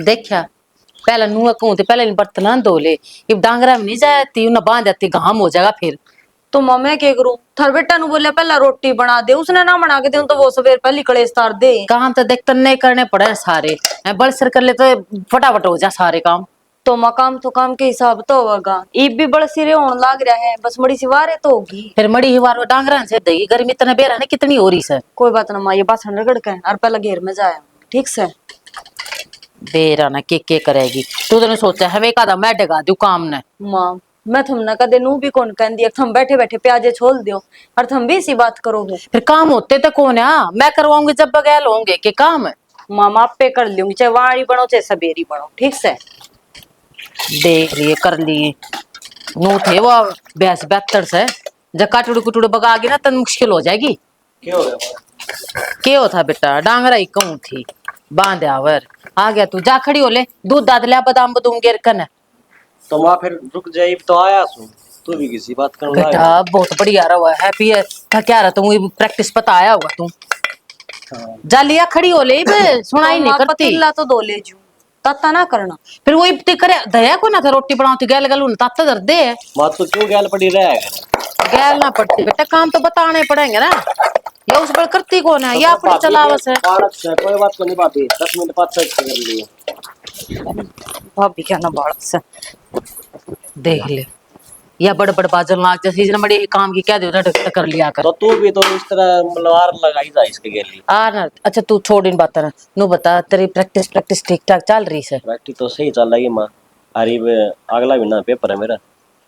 देखा पहले नुआ कहूं तो पहले बर्तन धो ले, ये डांगरा में नहीं जाती उन्हें बांध जाती घाम हो जाएगा फिर। तो मां मैं क्या करूं? थार बेटा नु बोले पहला रोटी बना दे, उसने ना बना के दे तो वो सवेर पहली कलेस तार दे। काम तो देख नहीं करने पड़े सारे, बड़ सर कर ले तो फटाफट हो जा सारे काम। तो मकाम तो काम के हिसाब तो होगा, ईब भी बड़ सिरे होने लग रहा है, बस मड़ी सी वारे तो होगी। फिर मड़ी ही वार डांगरा से देगी, गर्मी इतना बेरा ने कितनी हो रही है। कोई बात ना मां, ये बासन रगड़ के और पहले घेर में जाए, ठीक से। बेरा ना के करेगी तू तो सोचा है वे का मैं डगा दू काम ने। मां मैं थमना कदे नू भी कौन कह दिया, थम बैठे बैठे प्याजे छोल दियो और थम भी इसी बात करोगे। फिर काम होते तो कौन है, मैं करवाऊंगी जब बगैर होंगे के काम है। मामा आप पे कर लूंगी, चाहे वाणी बनो चाहे सबेरी बनो, ठीक से। देख लिए कर लिए नू थे वो भैंस बेहतर से, जब काटुड़ कुटुड़ बगा गई ना तो मुश्किल हो जाएगी। क्या था बेटा, डांगरा ही कहूं थी बांध आवर आ गया, तू जा खड़ी हो ले, दूध दाद लिया बादाम बदूम गिर कन। तो मां फिर रुक जाई तो आया सु, तू भी किसी बात कर रहा बेटा बहुत बढ़िया रहा है, हैप्पी है था क्या रहा तू प्रैक्टिस पता आया होगा तू। जा लिया खड़ी हो ले सुनाई नहीं करती। पतीला तो दो ले जू, तत्ता ना करना। फिर वही ते करे दया को ना था रोटी बनाती गैल गल उन ताता दर दे है। बात तो क्यों गैल पड़ी रहा है, गैल ना पड़ती बेटा, काम तो बताने पड़ेंगे ना, या उस पर करती कौन है, या अपनी चलावस है। कोई बात को नहीं भाभी, 10 मिनट बाद चेक कर लिए भाभी क्या ना बालक से देख ले या बड़ बड़ बाजल लाग जैसे इसने बड़े काम की क्या दे कर लिया कर। तो तू भी तो इस तरह मलवार लगाई जा इसके गेली आ ना अच्छा तू छोड़ इन बात ना, नु बता तेरी प्रैक्टिस प्रैक्टिस ठीक ठाक चल रही है? प्रैक्टिस तो सही चल रही है मां, अरे अगला महीना पेपर है मेरा।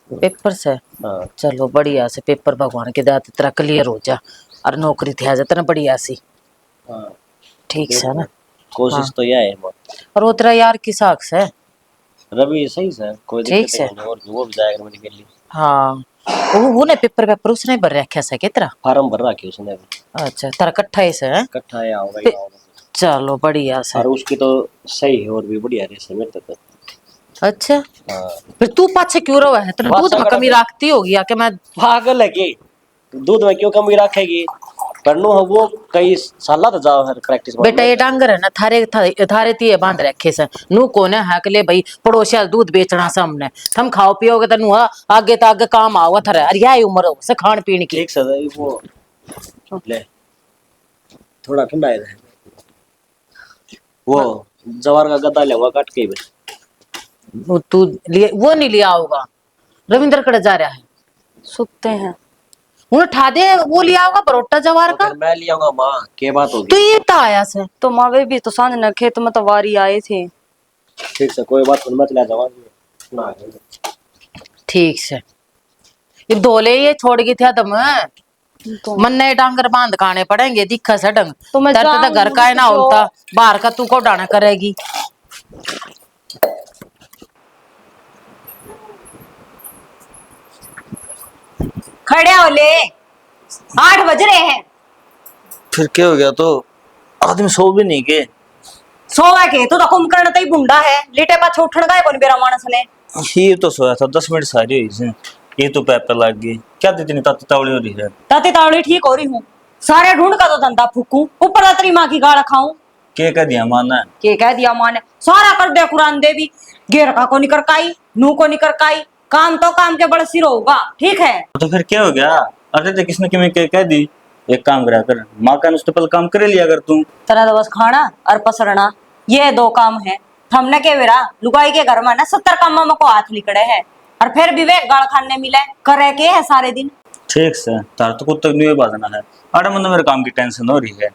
पेपर से हाँ चलो बढ़िया से, पेपर भगवान के दया तेरा क्लियर हो जा और नौकरी थे आ जाता ना बढ़िया सी। हाँ ठीक से ना, कोशिश तो यह है मां। और वो तेरा यार की साख है रवि सही से कोई ठीक दिक्कत से। नहीं, और वो भी जाएगा मेरी गेली। हाँ वो ने पेपर उसने भर रखा से कितना फार्म भर रखी उसने भी। अच्छा तेरा कट्ठा ही से है इकट्ठा है आओगा चलो बढ़िया से। और उसकी तो सही है और भी बढ़िया रहे मेरे तक। अच्छा हाँ फिर तू पाछे क्यों रहा है, तेरे दूध में कमी रखती होगी आके मैं पागल है कि दूध में क्यों कमी रखेगी, करनो है वो कई साल तो जाओ हर प्रैक्टिस। बेटा ये डांगर है ना थारे तीए बांध रखे से, नू कोने है के ले भाई पड़ोसिया दूध बेचना सामने थम खाओ पियोगे तो नू आगे तो आगे काम आओगे थारे, अरे यही उम्र हो से खान पीने की। ठीक से वो ले थोड़ा ठंडा है वो जवार का गदा ले काट के तू वो नहीं लिया होगा, रविंद्र कड़े जा रहा है सुते हैं उन्हें ठा दे, वो लिया होगा बरोटा जवार तो का। फिर मैं लियाऊंगा माँ, क्या बात होगी। तो ये तो आया से तो माँ वे भी तो सांझ न खेत में तो वारी आए थे। ठीक से कोई बात नहीं, मैं चला जाऊंगा। ठीक से ये दोले ये छोड़ गई थी दम तो मन ने डांगर बांध खाने पड़ेंगे दिखा से ढंग, तो मैं तो घर का है ना होता बाहर का तू को डाना करेगी। खड़े हो ले, 8 बज रहे हैं। फिर क्या हो गया, तो आदमी सो भी नहीं के सोवा के तो कुंभकर्ण तई बुंडा है, लेटे पा छोटण का है कोन बेरा मानस ने। ये तो सोया था 10 मिनट सारी हुई से, ये तो पैपर लग गई क्या इतनी तावड़ी हो रही है। ताते तावड़ी ठीक हो रही हूँ, सारे ढूंढ का तो धंधा फूकू, ऊपर तेरी माँ की गाड़ खाऊं। के कह दिया माना है? के कह दिया माँ ने, सारा कर दे कुरान देवी, घेर का को निकर काई, नू को निकर काई, काम तो काम के बड़े सिर होगा, ठीक है। तो फिर क्या हो गया, अरे तो किसने कि मैं कह दी, एक काम करा कर माँ का नुस्तेपल काम करे लिया कर तू। तेरा तो बस खाना और पसरना ये 2 काम है। हमने के बेरा लुगाई के घर में ना 70 काम में को हाथ लिकड़े है, और फिर भी वे गाड़ खाने मिले करे के है सारे दिन। ठीक से तार तो कुछ तक नहीं बाजना है, अरे मतलब मेरे काम की टेंशन हो रही है।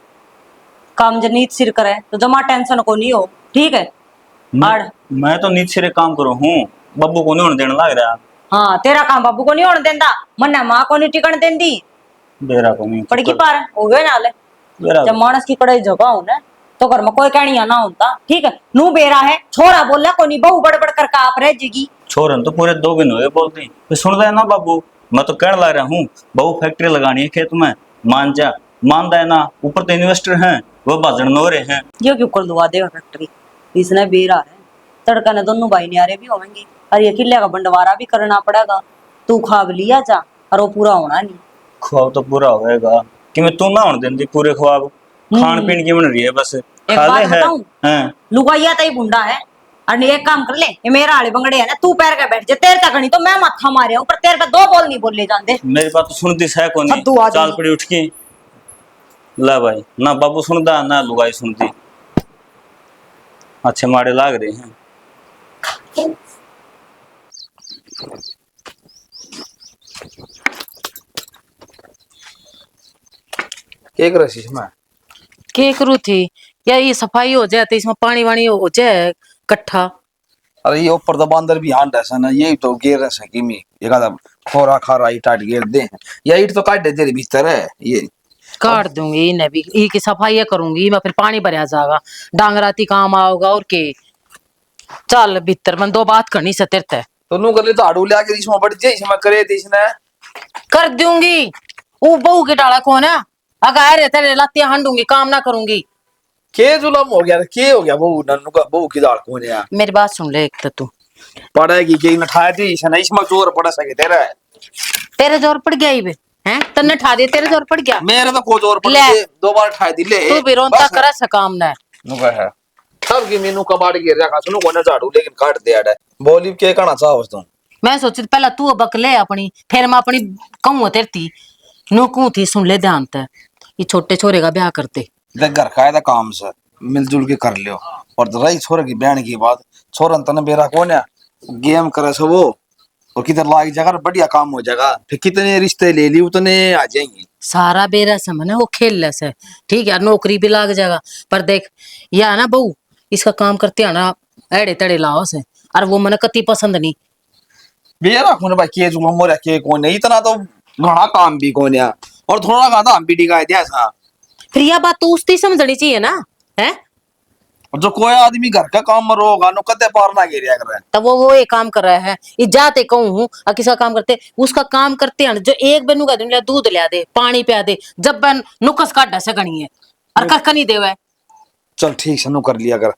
काम जनीत सिर करे तो जमा टेंशन को नहीं हो, ठीक है। मैं तो नीचे सिरे काम करूँ हूँ, बब्बू को नहीं होने देने लग रहा। हाँ तेरा काम बाबू को नहीं होने देंदा, मन्ने माँ को नहीं टिकन देंदी, बेरा को नहीं पड़की पार हो गए नाले। बेरा जब मानस की कड़ाई जगह हो ना तो घर में कोई कहनिया ना होता, ठीक है। नू बेरा है छोरा बोला को नहीं, बहु बड़ कर का आप रह जेगी। छोरन तो पूरे 2 दिन हुए बोलती, फिर सुन रहे ना बाबू, मैं तो कहने लग रहा हूँ बहु फैक्ट्री लगानी है खेत में, मान जा मान दे ना, ऊपर तो इन्वेस्टर हैं वो भाजन हो रहे हैं। ये क्यों कर दुआ देगा फैक्ट्री, इसने बेरा है तड़का ने दोनों भाई न्यारे भी होंगे, और ये किले का बंटवारा भी करना पड़ेगा। तू खाब लिया जा और वो पूरा होना नहीं। ख्वाब तो पूरा होएगा कि मैं तू ना होने देंदी पूरे ख्वाब, खान पीन की बन रही है बस, एक खा ले बात है बताऊं, हाँ। लुगाइया तो ही बुंडा है। और एक काम कर ले, ये मेरा आले बंगड़े है ना, तू पैर का बैठ जा, तेरे तक नहीं तो मैं माथा मारे हूं, पर तेरे पे दो बोल नहीं बोले जाते। मेरी बात तो सुनती है कोनी, हद्दू आदमी। चाल पड़ी उठ की। ला भाई, ना बाबू सुनता ना लुगाई सुनती, अच्छे माड़े लाग रहे हैं। क्या कर रही है? के करू थी या ये सफाई हो जाए तो इसमें पानी वानी हो जाए इकट्ठा। अरे ये ऊपर तो बंदर भी हांड ऐसा ना, यही तो गेर ऐसा कि मी एक आधा खोरा खारा ईट आट गेर दे, या ईट तो काट दे तेरे भीतर है ये। काट दूंगी इन्हें भी, ई की सफाई करूंगी मैं, फिर पानी भरया जाएगा, डांगराती काम आओगा और के। चल भीतर मन दो बात करनी से तेरे ते। तो नू कर ले तो आड़ू ले आके इसमें बढ़ जाए, इसमें करे थे इसने। कर दूंगी, वो बहू के डाला कौन है, अगर रे तेरे लातियां हंडूंगी, काम ना करूंगी। के जुलम हो गया, के हो गया बहू नन्नू का, बहू की दाल कौन है? मेरी बात सुन ले, एक तो तू पड़ेगी के न ठाए थी इसने, इसमें जोर पड़ सके तेरा। तेरे जोर पड़ गया ही बे, हैं तन्ने ठा दिया, तेरे जोर पड़ गया। मेरे तो को जोर पड़ ले। गया, दो बार ठाए दी ले। तू भी रोंता बस। करा सा काम ना। नू का है सब की मीनू कबाड़ गिर रहा, सुनो कोने झाड़ू लेकिन काट दे आड़े। बोली के कहना चाहो तुम? मैं सोची पहला तू बक ले अपनी, फिर मैं अपनी कहूँ तेरती नूकू थी। सुन ले ध्यान ते, ये छोटे छोरे का ब्याह करते देख घर का है था काम से मिलजुल के कर लियो। और रही छोरे की बहन की बात, छोरन तने बेरा कौन है, गेम करे से वो और किधर लाग जाएगा, बढ़िया काम हो जाएगा, फिर कितने रिश्ते ले ली उतने आ जाएंगे। सारा बेरस है वो खेल ले से, ठीक है नौकरी भी लाग जाएगा। पर देख या ना बहू इसका काम करते है ना, एड़े तड़े लाओ से, और वो मैंने कति पसंद नहीं। बेरा कौन भाई के जुलम हो रहा के कौन है, इतना तो घना काम भी कौन है, और थोड़ा गाधा हम भी डिगाए दिया ऐसा। फिर यह बात तो उसकी समझनी चाहिए ना, है और जो कोई आदमी घर का काम में रोगा नो कदे पार ना गिरिया करे। तब वो ये काम कर रहा है, ये जाते कहूँ हूँ और किसका काम करते, उसका काम करते हैं जो एक बेनू का दिन दूध लिया दे, पानी पिया दे, जब बन नुकस काट ढसे गणी है और कख नहीं देवे। चल ठीक से नु कर लिया कर,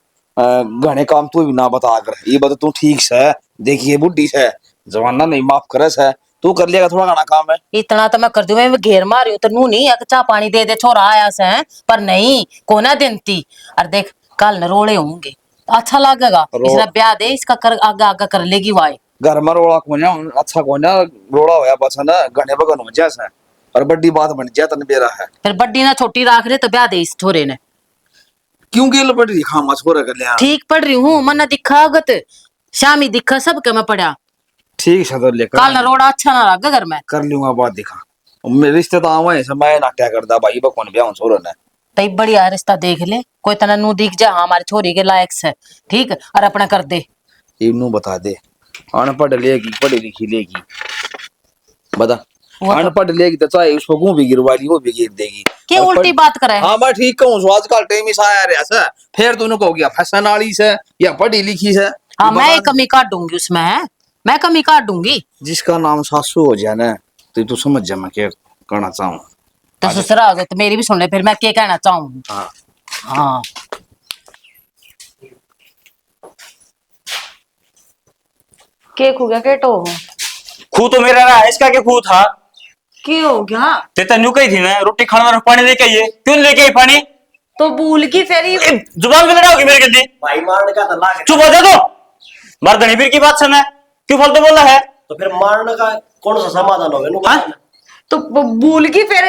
घने काम तू भी ना बता कर, ये बता तू ठीक से देखिए बुढ़ी से जमाना नहीं माफ करे से, तू कर लिया थोड़ा घना काम है। इतना तो मैं कर दूं, मैं घेर मारी हूं तो नू नहीं चाह पानी दे दे छोरा आया से है, पर नहीं कोना देती। और देख कल नरोड़े होंगे अच्छा लगेगा, इसने ब्याह दे इसका कर आगे आगे कर लेगी वाई। घर में रोड़ा कोने अच्छा कोने रोड़ा होया बस ना, घने बगन हो जैसे और बड़ी बात बन जाए तन बेरा है। फिर बड्डी ना छोटी राख रहे तो ब्याह दे इस छोरे ने। क्यों गेल पड़ रही खामा छोरा कर लिया? ठीक पढ़ रही हूँ, मना दिखा गत शामी दिखा सब के मैं पढ़ा। ठीक है तो लेकर कल नरोड़ा अच्छा ना लगा घर में कर लूंगा बात दिखा। मेरे रिश्ते तो आवे समय ना क्या करता भाई बकौन ब्याह छोरा ने। तई बढ़िया रिश्ता देख ले, कोई तना नू दिख जा हाँ हमारी छोरी के लायक से, ठीक और अपना कर दे। इनू बता दे अनपढ़ लेगी पढ़ी लिखी लेगी, बता अनपढ़ लेगी तो चाहे उसको गूं भी गिरवाली वो भी गिर देगी। क्या उल्टी बात करे? हाँ मैं ठीक कहूँ, आजकल टाइम ही आया रे ऐसा, फिर तूने कहो गया फैशन वाली से या पढ़ी लिखी से। हाँ मैं कमी काट दूंगी उसमें, है मैं कमी काट दूंगी। जिसका नाम सासू हो जाए ना तो तू समझ जा मैं क्या कहना चाहूँ। तो ससुरा हो जाए तो मेरी भी सुन ले, फिर मैं क्या कहना चाहूँ। हाँ हाँ केक हो गया केटो खू तो मेरा रहा है, इसका क्या खू था? क्या हो गया? ते तन्नू कही थी मैं रोटी खाना और पानी लेके आइए, क्यों लेके आई पानी? तो भूल की फेरी जुबान पे लड़ाओगी मेरे गद्दी? भाई मारने का तो लाग चुप हो जा तो, मर्दनी फिर की बात सुन है, क्यों फालतू बोल रहा है? तो फिर मारने का कौन सा समाधान होगा नु? हाँ? तो भूल की फेर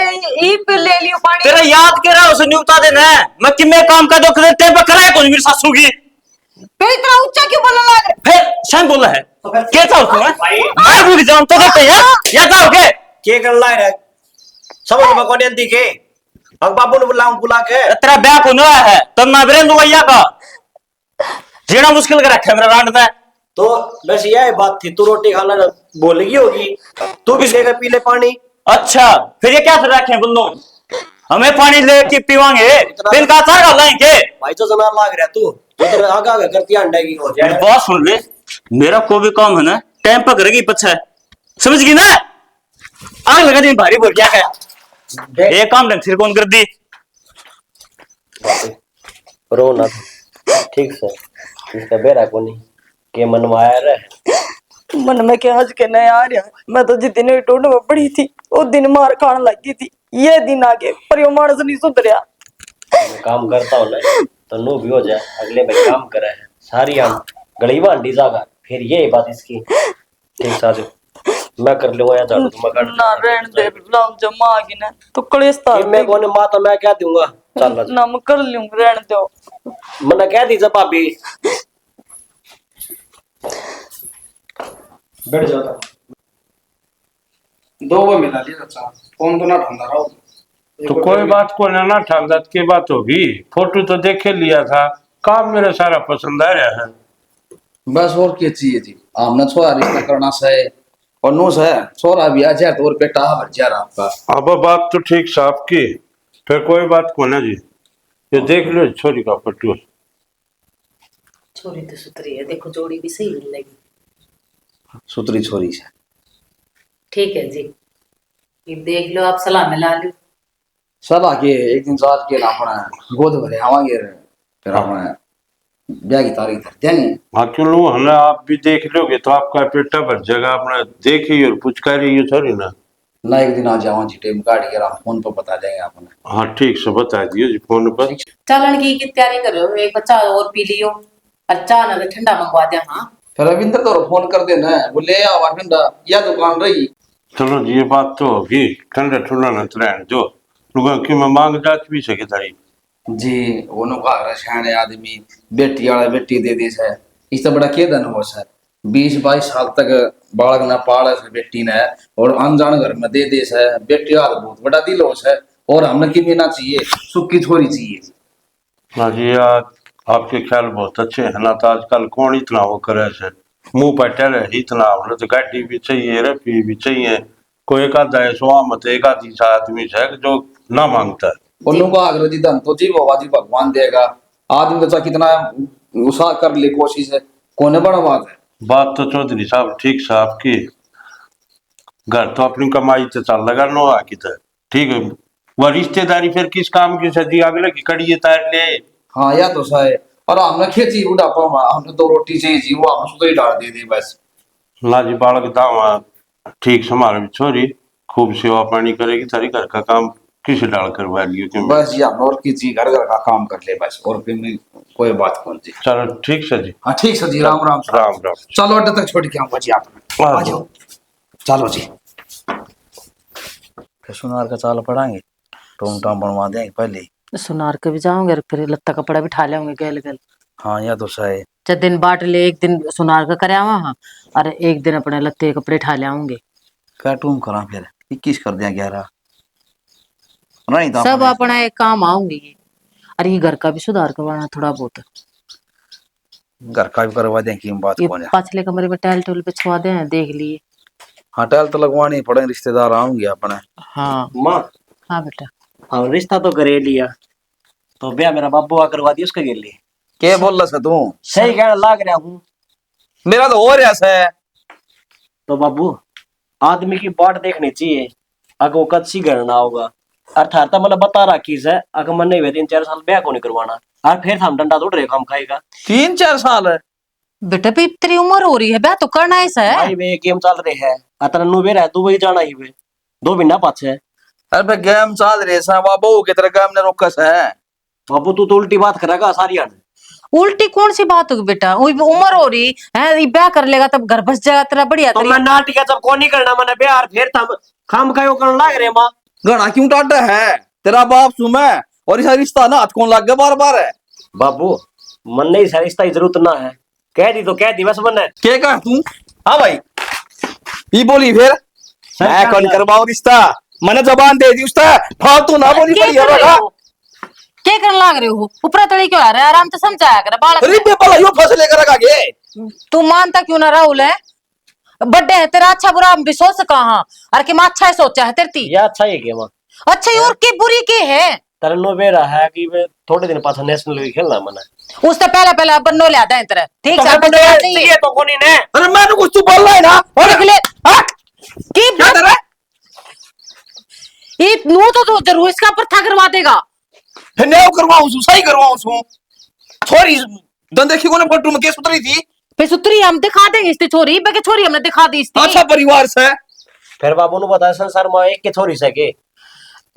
पे ले लियो पानी। तेरा याद के रहा उसे न्यूता देना है, मैं किम्मे काम का दुख देते पे कराया कौन मेरी सासू की? फिर इतना ऊंचा क्यों बोलने लग रहे? फिर शाम बोला है तो फिर क्या था उसमें? मैं भूल जाऊं तो देखते हैं या था ओके के कर ला रे समझ में कौन आंती के अब बाबू ने बुला के तेरा ब्याह कौन हुआ है तब ना बिरेंदु भैया का जीना मुश्किल कर रखा है मेरा रांड में। तो बस यही बात थी, तू रोटी खाना बोलेगी होगी, तू भी लेकर पी ले पानी। अच्छा फिर ये क्या फिर रखे बुल्लो, हमें पानी लेके पीवांगे फिर का सारा लाएंगे? भाई तो जना लाग रहा तू तो आगा आगा करती अंडे की हो जाए। बात सुन ले, मेरा कोई भी काम है ना टाइम पर करेगी पच्छा, समझ गई ना? आग लगा दी भारी बोल क्या है ये काम ढंग से कौन कर दी? रो ना ठीक से, इसका बेरा को नहीं के मनवाया रे मन में क्या हज के नहीं आ रहा। मैं तो जिस दिन टोड में पड़ी थी उस दिन मार खाने लगी थी, ये दिन आगे पर यो मानस नहीं सुधरिया। काम करता हूँ ना तो नो भी हो जाए, अगले भाई काम करे है सारी हम गली बांडी जागा, फिर ये बात इसकी ठीक साजो मैं कर लूंगा या झाड़ू तुम कर ना रहने दे राम जमा आ गई ना तो कलेश था मैं कोने मां तो मैं क्या दूंगा, चल ना मैं कर लूं, रहने दो। मना कह दी जब भाभी बैठ जाओ। दो वो मिला लिया अच्छा, फोन तो ना ठंडा रहो। तो कोई बात को ना ठांगत की बात होगी, फोटो तो देखे लिया था, काम मेरा सारा पसंद आ रहा है। बस और क्या चाहिए जी, हमने छोरा रिश्ता करना से और नो से छोरा भी आ जाए तो और बेटा भर जा रहा आपका। अब बात तो ठीक साफ की, फिर कोई बात को ना जी, ये देख लो छोरी का फोटो। छोरी तो सुतरी है, देखो जोड़ी भी सही लगी। सुतरी छोरी से ठीक है जी, ये देख लो आप, सलाह में ला लो। सब आके एक दिन साथ के ना अपना गोद भरे आवांगे, फिर अपना ब्याह की तारीख धर देंगे। हाँ चलो है ना, आप भी देख लोगे तो आपका पेटा भर जाएगा, अपना देखिए और पुचकारी ये थोड़ी ना। ना एक दिन आ जाओ जी, टाइम काट के आप फोन पर बता देंगे आपने। हाँ ठीक से बता दियो जी फोन पर। चालन की तैयारी कर रहे हो, एक बच्चा और पी लियो और चाह ना तो ठंडा मंगवा दे। हाँ फिर रविंद्र तो फोन कर देना, वो ले आओ ठंडा, या दुकान रही। चलो जी ये बात तो होगी, ठंडा ठंडा न रहने जो लोगों की मैं मांग जाच भी सके तारी जी। वो सियाने आदमी बेटी वाला बेटी दे दी है, इससे बड़ा के धन हो सर। 20-22 साल तक बालक न पाले से बेटी ने, और अनजान घर में दे दे है बेटी वाला, बहुत बड़ा दिल हो है। और हमने की मिलना चाहिए, सुख की छोरी चाहिए। हाँ जी यार, आपके ख्याल बहुत अच्छे है ना। तो आजकल कौन इतना वो करे से मुंह पर टेरे इतना, हमने तो गाड़ी भी चाहिए, रफी भी चाहिए, कोई एक आधा है स्वामत, एक आधी सा आदमी है जो ना मांगता है। उन्होंने कहा अग्रजी धन तो जी बाबा जी भगवान देगा, आदमी तो चाहे कितना उत्साह कर ले कोशिश है, कोने बड़ा बात है। बात तो चौधरी साहब ठीक साहब की, घर तो अपनी कमाई से चल लगा नो आकी तो ठीक है, वह रिश्तेदारी फिर किस काम की सदी अगले की कड़ी तार ले। हाँ या तो सही। और हमने खेती बुढ़ापा में हमने 2 रोटी चाहिए जी, वो हम सुधरी डाल दे दी बस। ना जी बालक दावा ठीक संभाल भी छोरी, खूब सेवा पानी करेगी, तारी घर का काम किस डाल करवा लियो कि बस या और की जी घर घर का काम कर ले बस, और फिर नहीं कोई बात कौन जी। चलो ठीक से जी। हाँ ठीक है जी, राम राम साहब। राम राम। चलो अड्डे तक छोड़ के आऊंगा जी आपने, आ जाओ। चलो जी, फिर सुनार का चाल पढ़ाएंगे, टोम टाम बनवा देंगे पहले। सुनार के भी जाओगे, फिर लत्ता कपड़ा भी ठा लेंगे गल गल। हाँ या तो सही। जब दिन बांट ले, एक दिन सुनार का करे आवा, हाँ, और एक दिन अपने लत्ते कपड़े ठा ले आऊंगे। क्या टूम करा फिर 21 कर दिया 11 नहीं तो सब अपना एक काम आऊंगी ये। अरे ये घर का भी सुधार करवाना थोड़ा बहुत, घर का भी करवा दें की बात ये कौन है। पाछले कमरे में टाइल टूल बिछवा दे, देख लिए। हाँ टाइल तो लगवानी पड़ेंगे, रिश्तेदार आऊंगे अपने। हाँ माँ हाँ बेटा, हम रिश्ता तो करे लिया, तो ब्याह मेरा बाबू आ करवा दिया उसके लिए। क्या बोल रहा तू? सही कहने लाग रहा हूँ। मेरा तो हो रहा है। तो बाबू आदमी की बाट देखनी चाहिए, अगर वो कच्ची घर ना होगा, अर्थात मतलब बता रखी है, अगर मन नहीं हुए 3-4 साल ब्याह को नहीं करवाना, और फिर हम डंडा तोड़ रहे काम खाएगा। 3-4 साल है बेटा भी इतनी उम्र हो रही है, ब्याह तो करना ऐसा है। भाई वे गेम चल रहे हैं, अतर नु बेरा दुबई जाना ही वे 2 महीना पाछे। अरे गेम चल रहे सा बाबू की तरह गेम ने रोकस है। बाबू तू तो उल्टी बात करेगा सारी आने। उल्टी कौन सी बात होगी बेटा, वही उम्र हो रही है, ये ब्याह कर लेगा तब घर बस जाएगा तेरा बढ़िया। तो मैं नाटिका जब को नहीं करना मैंने ब्याह, और फिर थम खाम खायो करने लाग रहे मां। घना क्यों टाटा है तेरा बाप सुमे, और इस रिश्ता ना हाथ कौन लग गया बार-बार है। बाबू मन नहीं सारी रिश्ता की जरूरत ना है, कह दी तो कह दी बस बने। क्या कह तू? हाँ भाई ये बोली फिर मैं कौन करवाऊं रिश्ता, मैंने जबान दे दी उसका, फालतू ना बोली पड़ी है। क्या करने लाग रहे हो, ऊपर तड़ी क्यों आ रहा है, आराम से समझाया कर बालक। अरे बेपला यो फसले कर आगे तू मानता क्यों ना राहुल है, बर्थडे है तेरा, अच्छा बुरा हम भी सोच सका। हाँ अरे कि मैं अच्छा ही सोचा है तेरी। ये अच्छा ही गेम अच्छा ही और की बुरी की है। तरनो बेरा है कि वे थोड़े दिन पास नेशनल लीग खेलना मना, उससे पहले पहले बन्नो ले आता है तेरा, ठीक तो है मैं चाहिए तो कोनी ने। अरे मैंने कुछ तू बोल रहा है ना, और निकले की क्या कर रहा है? ये नू तो जरूर इसका पर था करवा देगा। फिर मैं करवाऊं सही करवाऊं छोरी दंदे की कोने फोटो में केस उतरी थी, फिर सुतरी हम दिखा देंगे इसकी छोरी, बेके छोरी हमने दिखा दी इसकी। अच्छा परिवार से फिर बाबू ने बताया संसार में एक के छोरी सके।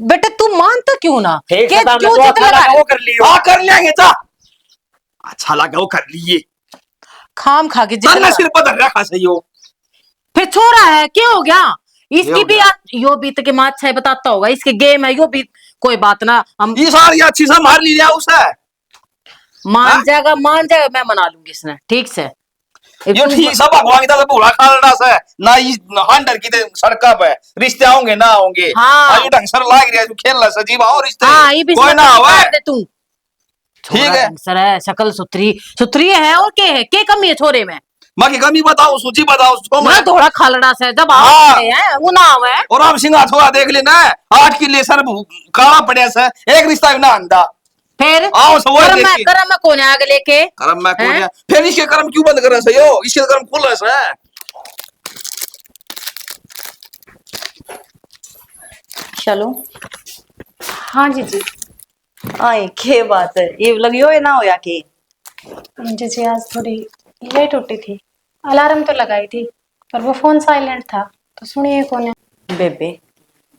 बेटे तू मानता क्यों ना, ठीक के है, तो क्यों हमने जिद लगा वो कर लियो। हाँ कर लेंगे जा, अच्छा लगा वो कर लिए खाम खा के तन्ना जितना सिर पर धर रखा सही हो। फिर छोरा है क्या हो गया इसकी हो भी यो बीत के माँ अच्छा है बताता होगा इसके गेम है यो भी कोई बात ना हम ये सारी अच्छी से मार लिया उसे। मान जाएगा मैं मना लूंगी इसने ठीक से यो ठीक सब भगवान की तरफ भूला खालड़ा से ना ये हंडर की सड़क पे रिश्ते होंगे ना होंगे। हाँ। आज ढंग से लाग रहा है खेल सजीव आओ रिश्ते हाँ ये भी कोई ना आवे दे तू ठीक है। सर है शकल सुथरी सुथरी है और के कमी है छोरे में माँ की कमी बताओ सूची बताओ उसको मैं थोड़ा खालड़ा से जब हाँ। है वो ना आवे और हम सिंगा थोड़ा देख लेना 8 किले सर काला पड़े से एक रिश्ता भी ना आंदा फिर आओ सब कर्म में कौन है आगे लेके कर्म में कौन हैं? है फिर इसके कर्म क्यों बंद कर रहे सही हो इसके कर्म खुल रहे से। चलो हाँ जी जी आए के बात है ये लगियो है ना हो या के जी जी आज थोड़ी लेट उठी थी अलार्म तो लगाई थी पर वो फोन साइलेंट था तो सुनिए कौन है। बेबे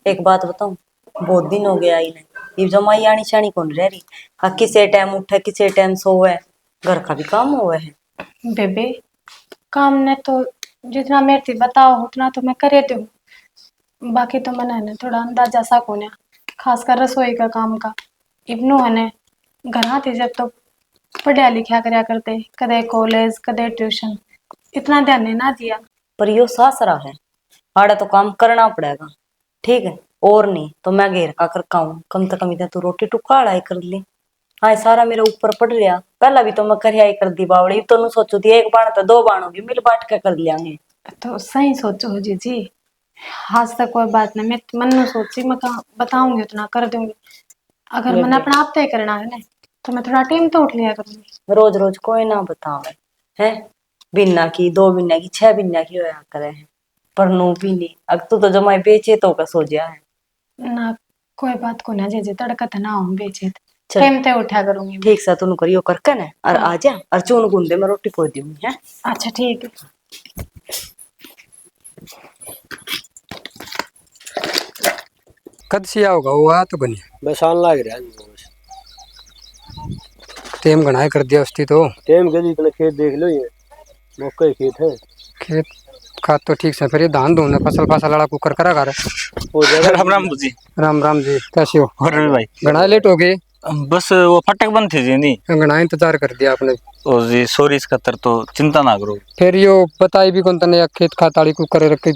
एक बात बताऊं बहुत दिन हो गया आई नहीं ये जमाई आनी शानी कौन रह रही हाँ किसे टाइम उठे किसे टाइम सोवे घर का भी काम हुआ है। बेबे काम ने तो जितना मेरे थी बताओ उतना तो मैं करे दूँ बाकी तो मैंने है ना थोड़ा अंदाजा सा कौन है खासकर रसोई का काम का इब्नू है ने घर आती जब तो पढ़िया लिखा करया करते कदे कॉलेज कदे ट्यूशन इतना ध्यान नहीं ना दिया। पर यो सासरा है आड़ा तो काम करना पड़ेगा ठीक है और नहीं तो मैं घेर का कर खाऊं कम से कम इतना तू रोटी टुक्का अड़ाई कर ली। हाँ सारा मेरे ऊपर पड़ रहा पहला भी तो मैं करिया कर दी बावड़ी तो नु सोचू थी एक बाण तो 2 बाण होगी मिल बांट के कर लियांगे। तो सही सोचो जी आज तक कोई बात नहीं मैं मन में सोची मैं कहा बताऊंगी उतना कर दूंगी अगर मैंने अपना आप तय करना है ना तो मैं थोड़ा टाइम तो उठ लिया करूंगी। रोज रोज कोई ना बतावे है बिन्ना की 2 बिन्ना की 6 बिन्ना की होया करे है पर नो भी नहीं अग तू तो जमाई बेचे तो का सोचा है ना कोई बात को ना जे तड़कत ना हो बेचे चल। टाइम ते उठा करूंगी मैं। ठीक सा तू करियो करके ना और आ जा और चून गुंदे में रोटी पोई दूंगी है। अच्छा ठीक है। कद से होगा वो आ तो बनी बस आन लाग रहा है टेम गणाए कर दिया उसकी तो टाइम के इतने खेत देख लो ये मौका ही खेत है खेत खाद तो ठीक से फिर ये धान धोने फसल फसल लड़ा कुकर करा कर हो जाएगा। राम राम जी। राम जी कैसे हो और रवि भाई गणाए लेट हो गए बस वो फटक बंद थी जी नहीं गणाए इंतजार कर दिया आपने और जी सॉरी इसका तर तो चिंता ना करो फिर यो बताई भी कौन तने खेत खाताड़ी कुकर रख के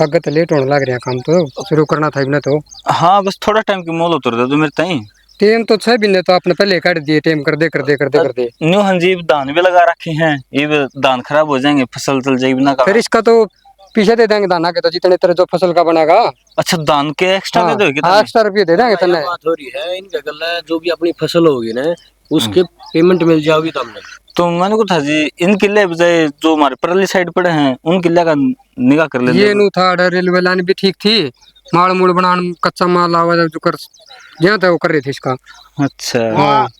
आगे तो लेट होने लग रहा काम तो शुरू करना था इबने तो। हाँ बस थोड़ा टाइम की मोल उतर दे तो मेरे ताई टेम तो 6 महीने तो आपने पहले काट दिए टेम कर दे न्यू हंजीब धान भी लगा रखे हैं ये धान खराब हो जाएंगे फसल चल जाएगी ना फिर इसका तो पीछे दे देंगे दाना के तो जितने तरह जो फसल का बनेगा अच्छा धान के एक्स्ट्रा दे दो हाँ एक्स्ट्रा रुपये दे देंगे तने। बात हो रही है इनका गल्ला जो भी अपनी फसल होगी ना उसके पेमेंट मिल जाएगी तो हमने तो मैंने को था जी इन किले बजाय जो हमारे परली साइड पड़े हैं उन किले का निगाह कर लेते ये नु था रेलवे लाइन भी ठीक थी माल मूल बनान कच्चा माल आवा जो कर जहाँ था वो कर रही थी इसका। अच्छा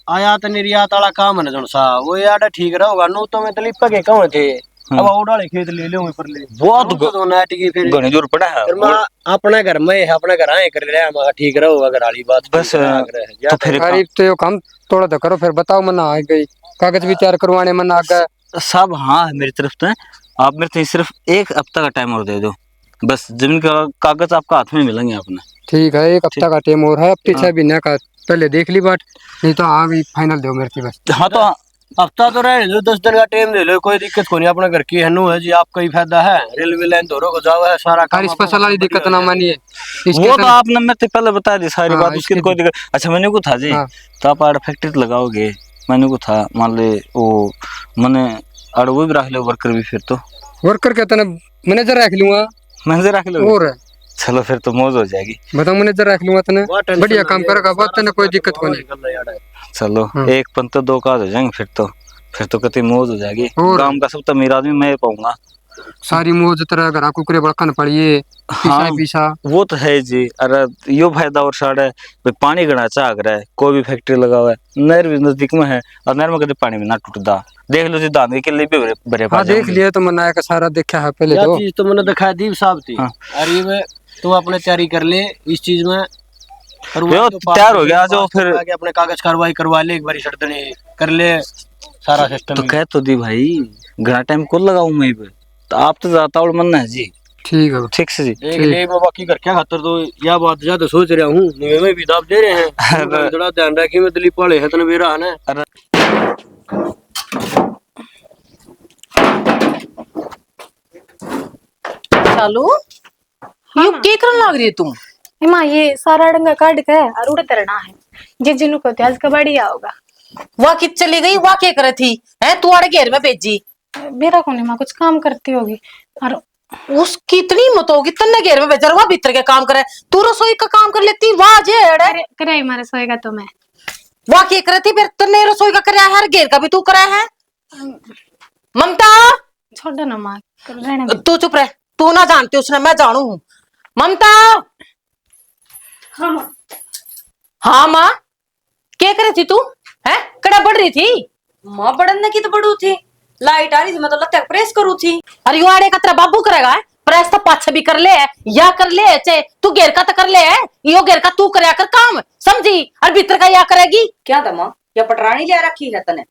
आयात निर्यात वाला काम है ना जोन सा वो यार ठीक रहोगा नो तो मैं तलिप के कहूं थे अब ओडाले खेत ले ले ऊपर ले बहुत तो नेट की फिर घनी जोर पड़ा है फिर मैं अपने घर में अपने घर आए कर रहा मैं ठीक रहोगा घर वाली बात बस तो फिर अरे तो यो काम थोड़ा तो करो फिर बताओ मना आ गई कागज भी तैयार करवाने मना आ गया सब हाँ है मेरी तरफ से आप मेरे से सिर्फ 1 हफ्ता का टाइम और दे दो बस जमीन का कागज आपका हाथ में मिलेंगे आपने। ठीक है 1 हफ्ता का टाइम और है अब 6 महीने का पहले देख ली बात नहीं तो हाँ भी फाइनल दो मेरे बस। हाँ तो हफ्ता तो रह लो 10 दिन का टाइम ले लो कोई दिक्कत को नहीं अपने घर की हनु है जी आपका ही फायदा है रेलवे लाइन दोनों को जाओ है सारा और इस फसल वाली दिक्कत ना मानिए वो तो आपने मेरे से पहले बता दी सारी बात उसकी कोई दिक्कत। अच्छा मैंने को था जी तो आप आड़ फैक्ट्री लगाओगे मैंने को था मान ले वो मैंने आड़ वो भी रख लो वर्कर भी फिर तो वर्कर कहते ना मैनेजर रख लूंगा मैनेजर रख लो और चलो फिर तो मौज हो जाएगी बताओ मैनेजर रख लूंगा तने बढ़िया काम करेगा बहुत तने कोई दिक्कत को नहीं। चलो 1 पंत 2 काज हो जाएंगे फिर तो कति मौज हो जाएगी काम का सब तो मेरा आदमी मैं पाऊंगा सारी मौज तरह घर कुकरे बड़कन पड़िए पीसा वो तो है जी। अरे यो फायदा और साढ़े भाई पानी गणा चाह रहा है कोई भी फैक्ट्री लगा हुआ है नहर भी नजदीक में है और नहर में कभी पानी भी ना टूटता देख लो जी धान के लिए भी भरे हाँ देख लिया तो मना का सारा देखा है पहले तो चीज तो मैंने दिखाया दीप साहब थी अरे में तू अपने तैयारी कर ले इस चीज में तैयार हो गया जो फिर अपने कागज कार्रवाई करवा ले एक बारी शर्तने कर ले सारा सिस्टम। तो कह तो दी भाई घना टाइम को लगाऊ मैं पे, तो आप तो जाता और मन है जी। ठीक है ठीक से जी। देख ले बाबा की कर क्या खातर तो यह बात ज्यादा सोच रहा हूँ, मैं भी दाब दे रहे हैं थोड़ा ध्यान रखिए, मैं दिलीप वाले है तो मेरा है ना। चालू ये क्या करने लग रही है तुम? माँ ये सारा डंगा काट के और उड़ते रहना है, जिस जिन्हों को आज का बढ़िया होगा। वह कित चली गई, वह क्या करे थी है तू आड़े घेर में भेजी? मेरा को नहीं माँ कुछ काम करती होगी और उसकी इतनी हिम्मत होगी तन्ने घेर में भेजा, वह भीतर के काम करे, तू रसोई का काम कर लेती। वाह जे करे मारे सोएगा तो मैं वाह क्या करे थी, फिर तन्ने रसोई का कराया है, घेर का भी तू कराया है। ममता छोड़ दो ना माँ, रहने दो। तू चुप रह, तू ना जानती उसने, मैं जानू हूँ। ममता। हाँ माँ। हाँ माँ, क्या करे थी तू है? कड़ा बढ़ रही थी? माँ बढ़ने की तो बड़ू थी, लाइट आ रही थी, मैं तो लगता है प्रेस करू थी। अरे यो आड़े का तेरा बाबू करेगा है? प्रेस तो पाछे भी कर ले है या कर ले है, चाहे तू घेर का तो कर ले है, यो घेर का तू करया कर काम, समझी? और भीतर का या करेगी क्या था माँ, या पटरानी ले रखी है तने?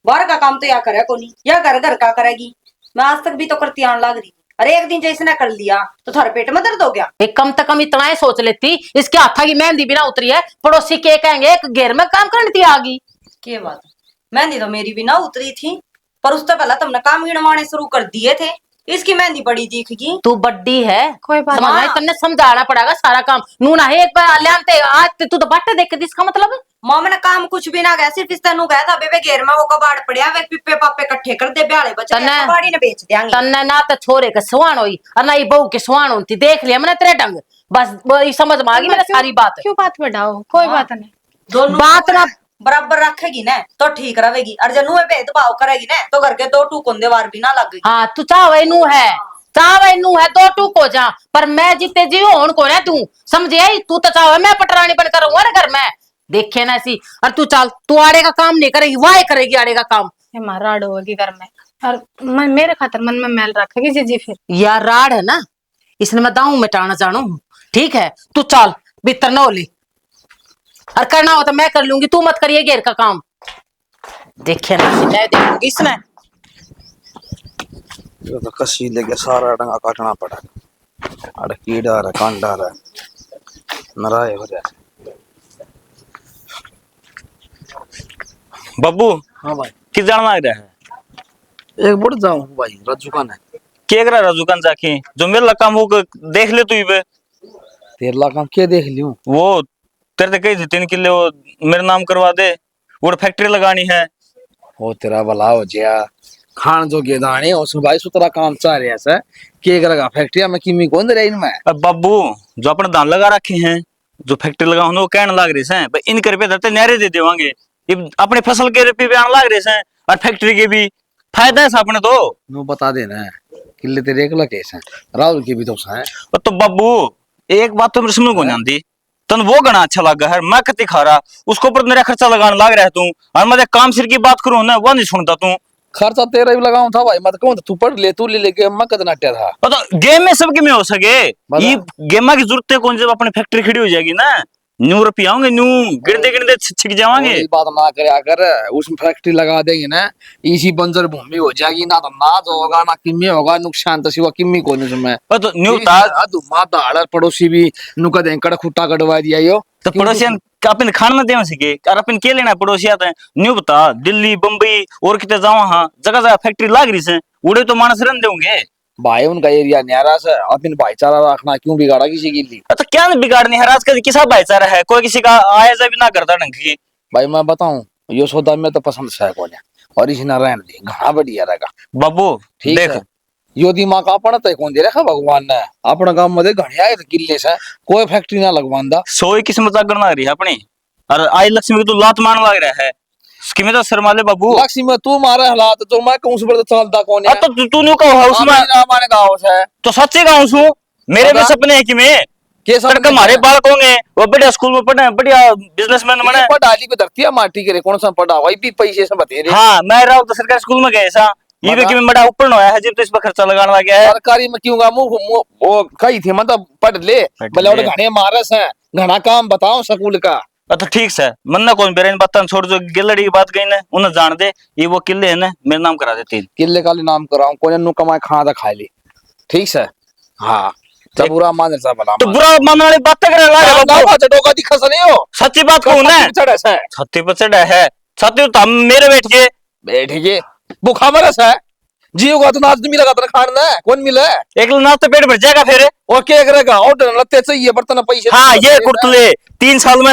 बाहर का काम तो या करे को नहीं, या घर घर का करेगी। मैं आज तक भी तो करती आने लग रही। अरे एक दिन जैसे ना कर लिया तो थारे पेट में दर्द हो गया। एक कम से कम इतना ही सोच लेती, इसके हाथा की मेहंदी भी ना उतरी है, पड़ोसी के कहेंगे एक घेर में काम करनी थी आगी। क्या बात है, मेहंदी तो मेरी भी ना उतरी थी, पर उससे पहले तुमने काम गिनवाने शुरू कर दिए थे। इसकी मेहंदी बड़ी दिखेगी। तू बड्डी है, कोई बात समझ में तन्ने समझाना पड़ेगा सारा काम। नूना है एक बार लियांते आज तू तो बाटे देख के, इसका मतलब माँ मैंने काम कुछ भी ना गया, सिर्फ इस तेनू गया था बेबे घेर में वो कबाड़ पड़िया, वे पिप्पे पापे इकट्ठे कर दे, ब्याले बचे तन्ने- कबाड़ी ने बेच देंगे। तन्ने ना तो छोरे के सुहान होई और ना ये बहू के सुहान होती, देख लिया मैंने तेरे ढंग, बस वही समझ में आ गई मेरे सारी बात। क्यों बात बढ़ाओ, कोई बात नहीं। दोनों बात ना बराबर रखेगी ना तो ठीक रहेगी, और जनू में भेदभाव करेगी ना तो घर के दो टूकुंदे वार भी ना लगेगी। हाँ तू चाहे नू है, चाहे नू है, दो टूक हो जा, पर मैं जितने जी होन को ना तू समझे आई, तू तो चाहे मैं पटरानी बनकर रहूंगा ना घर में, देखे ना सी। और तू चल, तू आड़े का काम नहीं करेगी, वाह करेगी आड़े का काम। ये माँ राड होगी घर में, और मेरे खातर मन में मैल रखेगी जी फिर। यार राड है ना, इसने मैं दाऊ मिटाना जानू हूँ, ठीक है? तू चल भीतर न होली, और करना हो तो मैं कर लूंगी, तू मत करिए घेर का काम। देखे ना मैं देखूंगी इसने। ये तो कसी लेके सारा डंगा काटना पड़ा। अरे कीड़ा रहा, कांडा रहा, नराए हो जाए। बब्बू हाँ भाई, किस जान लग रहा है? एक बढ़ जाऊं भाई, रजुकान है। क्या करा रहा दुकान जाके, जो मेरा काम हो देख ले तू ही बे। 13 लाख हम क्या देख लियो? वो तेरे से कही थी 3 किले वो मेरे नाम करवा दे, वो फैक्ट्री लगानी है। हो तेरा भला हो जिया, खान जो गेदाने उसमें भाई सुतरा काम चाह रहे ऐसा के करेगा फैक्ट्रिया में किमी कौन दे इनमें? अब बब्बू जो अपने दान लगा रखे हैं, जो फैक्ट्री लगा वो कहने लग रहे हैं भाई इन रुपये धरते नहरे दे देवांगे, ये अपने फसल के रुपये भी आने लग रहे हैं, और फैक्ट्री के भी फायदा है अपने तो। नो बता देना किले तेरे एक लाख कैसे राहुल की भी तो है। तो बब्बू एक बात तो मेरे समझ को नहीं आती, तन वो गणा अच्छा लगा है, मैं कति खा रहा उसके ऊपर मेरा खर्चा लगाने लग रहा है तू, और मैं काम सिर की बात करूं ना वो नहीं सुनता तू। खर्चा तेरा भी लगाऊं था भाई, मत कहूं तू पढ़ ले, तू ले लेके मैं कद नाट्या था। तो गेम में सबके में हो सके, ये गेमा की जरूरत है कौन, जब अपनी फैक्ट्री खड़ी हो जाएगी ना, न्यू रुपया होंगे, न्यू गिरते गिरते छिक जावांगे। कोई बात ना करे कर, उसमें फैक्ट्री लगा देंगे ना, इसी बंजर भूमि हो जाएगी ना, तो नाज होगा ना किम्मी होगा, नुकसान तो सिवा किम्मी को नहीं उसमें। तो न्यू ताज माँ दाड़ पड़ोसी भी नुका दें कड़ खुट्टा कटवा दिया यो। तो पड़ोसियन अपन खान में देव सके, और अपन के लेना पड़ोसी आते हैं न्यू बता, दिल्ली बम्बई और कितने जाओ, हाँ जगह जगह फैक्ट्री लाग रही है, उड़े तो मानस रन देंगे भाई, उनका एरिया न्यारा से अपन भाईचारा रखना क्यों बिगाड़ा किसी के लिए? तो क्या बिगाड़नी है, आज का किसा भाईचारा है, कोई किसी का आया जा भी ना करता ढंग की। भाई मैं बताऊं, यो सौदा में तो पसंद है कौन है, और इसी नारायण दी घना बढ़िया रहेगा बाबू ठीक देख है। यो दिमाग अपना तय कौन दे रखा भगवान ने, अपना गांव में घने आए किले से कोई फैक्ट्री ना लगवांदा। सोई किस्मत जागरण लग रही है अपनी, और आई लक्ष्मी की तू लात मान लग रहा है, उसकी में तो शर्माले बाबू। लक्ष्मी में तू मारे हालात तो मैं कहूं पर चलता कौन है? तो तू न्यू कहो उसमें हमारे गांव से तो सच्चे गाँव सू, मेरे भी सपने है कि मैं के सब हमारे बालक होंगे वो बढ़िया स्कूल में पढ़े, बढ़िया बिजनेसमैन बने। डाली पे धरती है माटी के रे, कौन सा पढ़ा वही भी पैसे से बते रे। हाँ मैं रहा तो सरकारी स्कूल में गए सा, ये भी कि मैं बड़ा ऊपर होया है, जब तो इस पर खर्चा लगाने लग गया है। सरकारी में क्यों गा वो कही थी मतलब पढ़ ले भले और घने मारस है, घना काम बताओ स्कूल का तो ठीक से मन ना कौन बेरे बात छोड़ जो गिलड़ी की बात गई ना उन्हें जान दे ये वो किले है ना मेरे नाम करा दे 3 किले का नाम कराऊं कोई नु कमाए खा था खा ली ठीक है हाँ जब बुरा मान सा भला तो बुरा मानने वाली बात करे लागे बाबू बात डोका दिखा नहीं हो सच्ची बात कहूं ना चढ़े से छत्ती पर चढ़ा है छत्ती तो हम मेरे बैठ के बैठ के भूखा मरे से जीव का तो नाच मिला का खाना है कौन मिले एक नाच तो पेट भर जाएगा फिर और क्या करेगा ऑर्डर लगते चाहिए बर्तन पैसे हाँ ये कुर्तले 3 साल में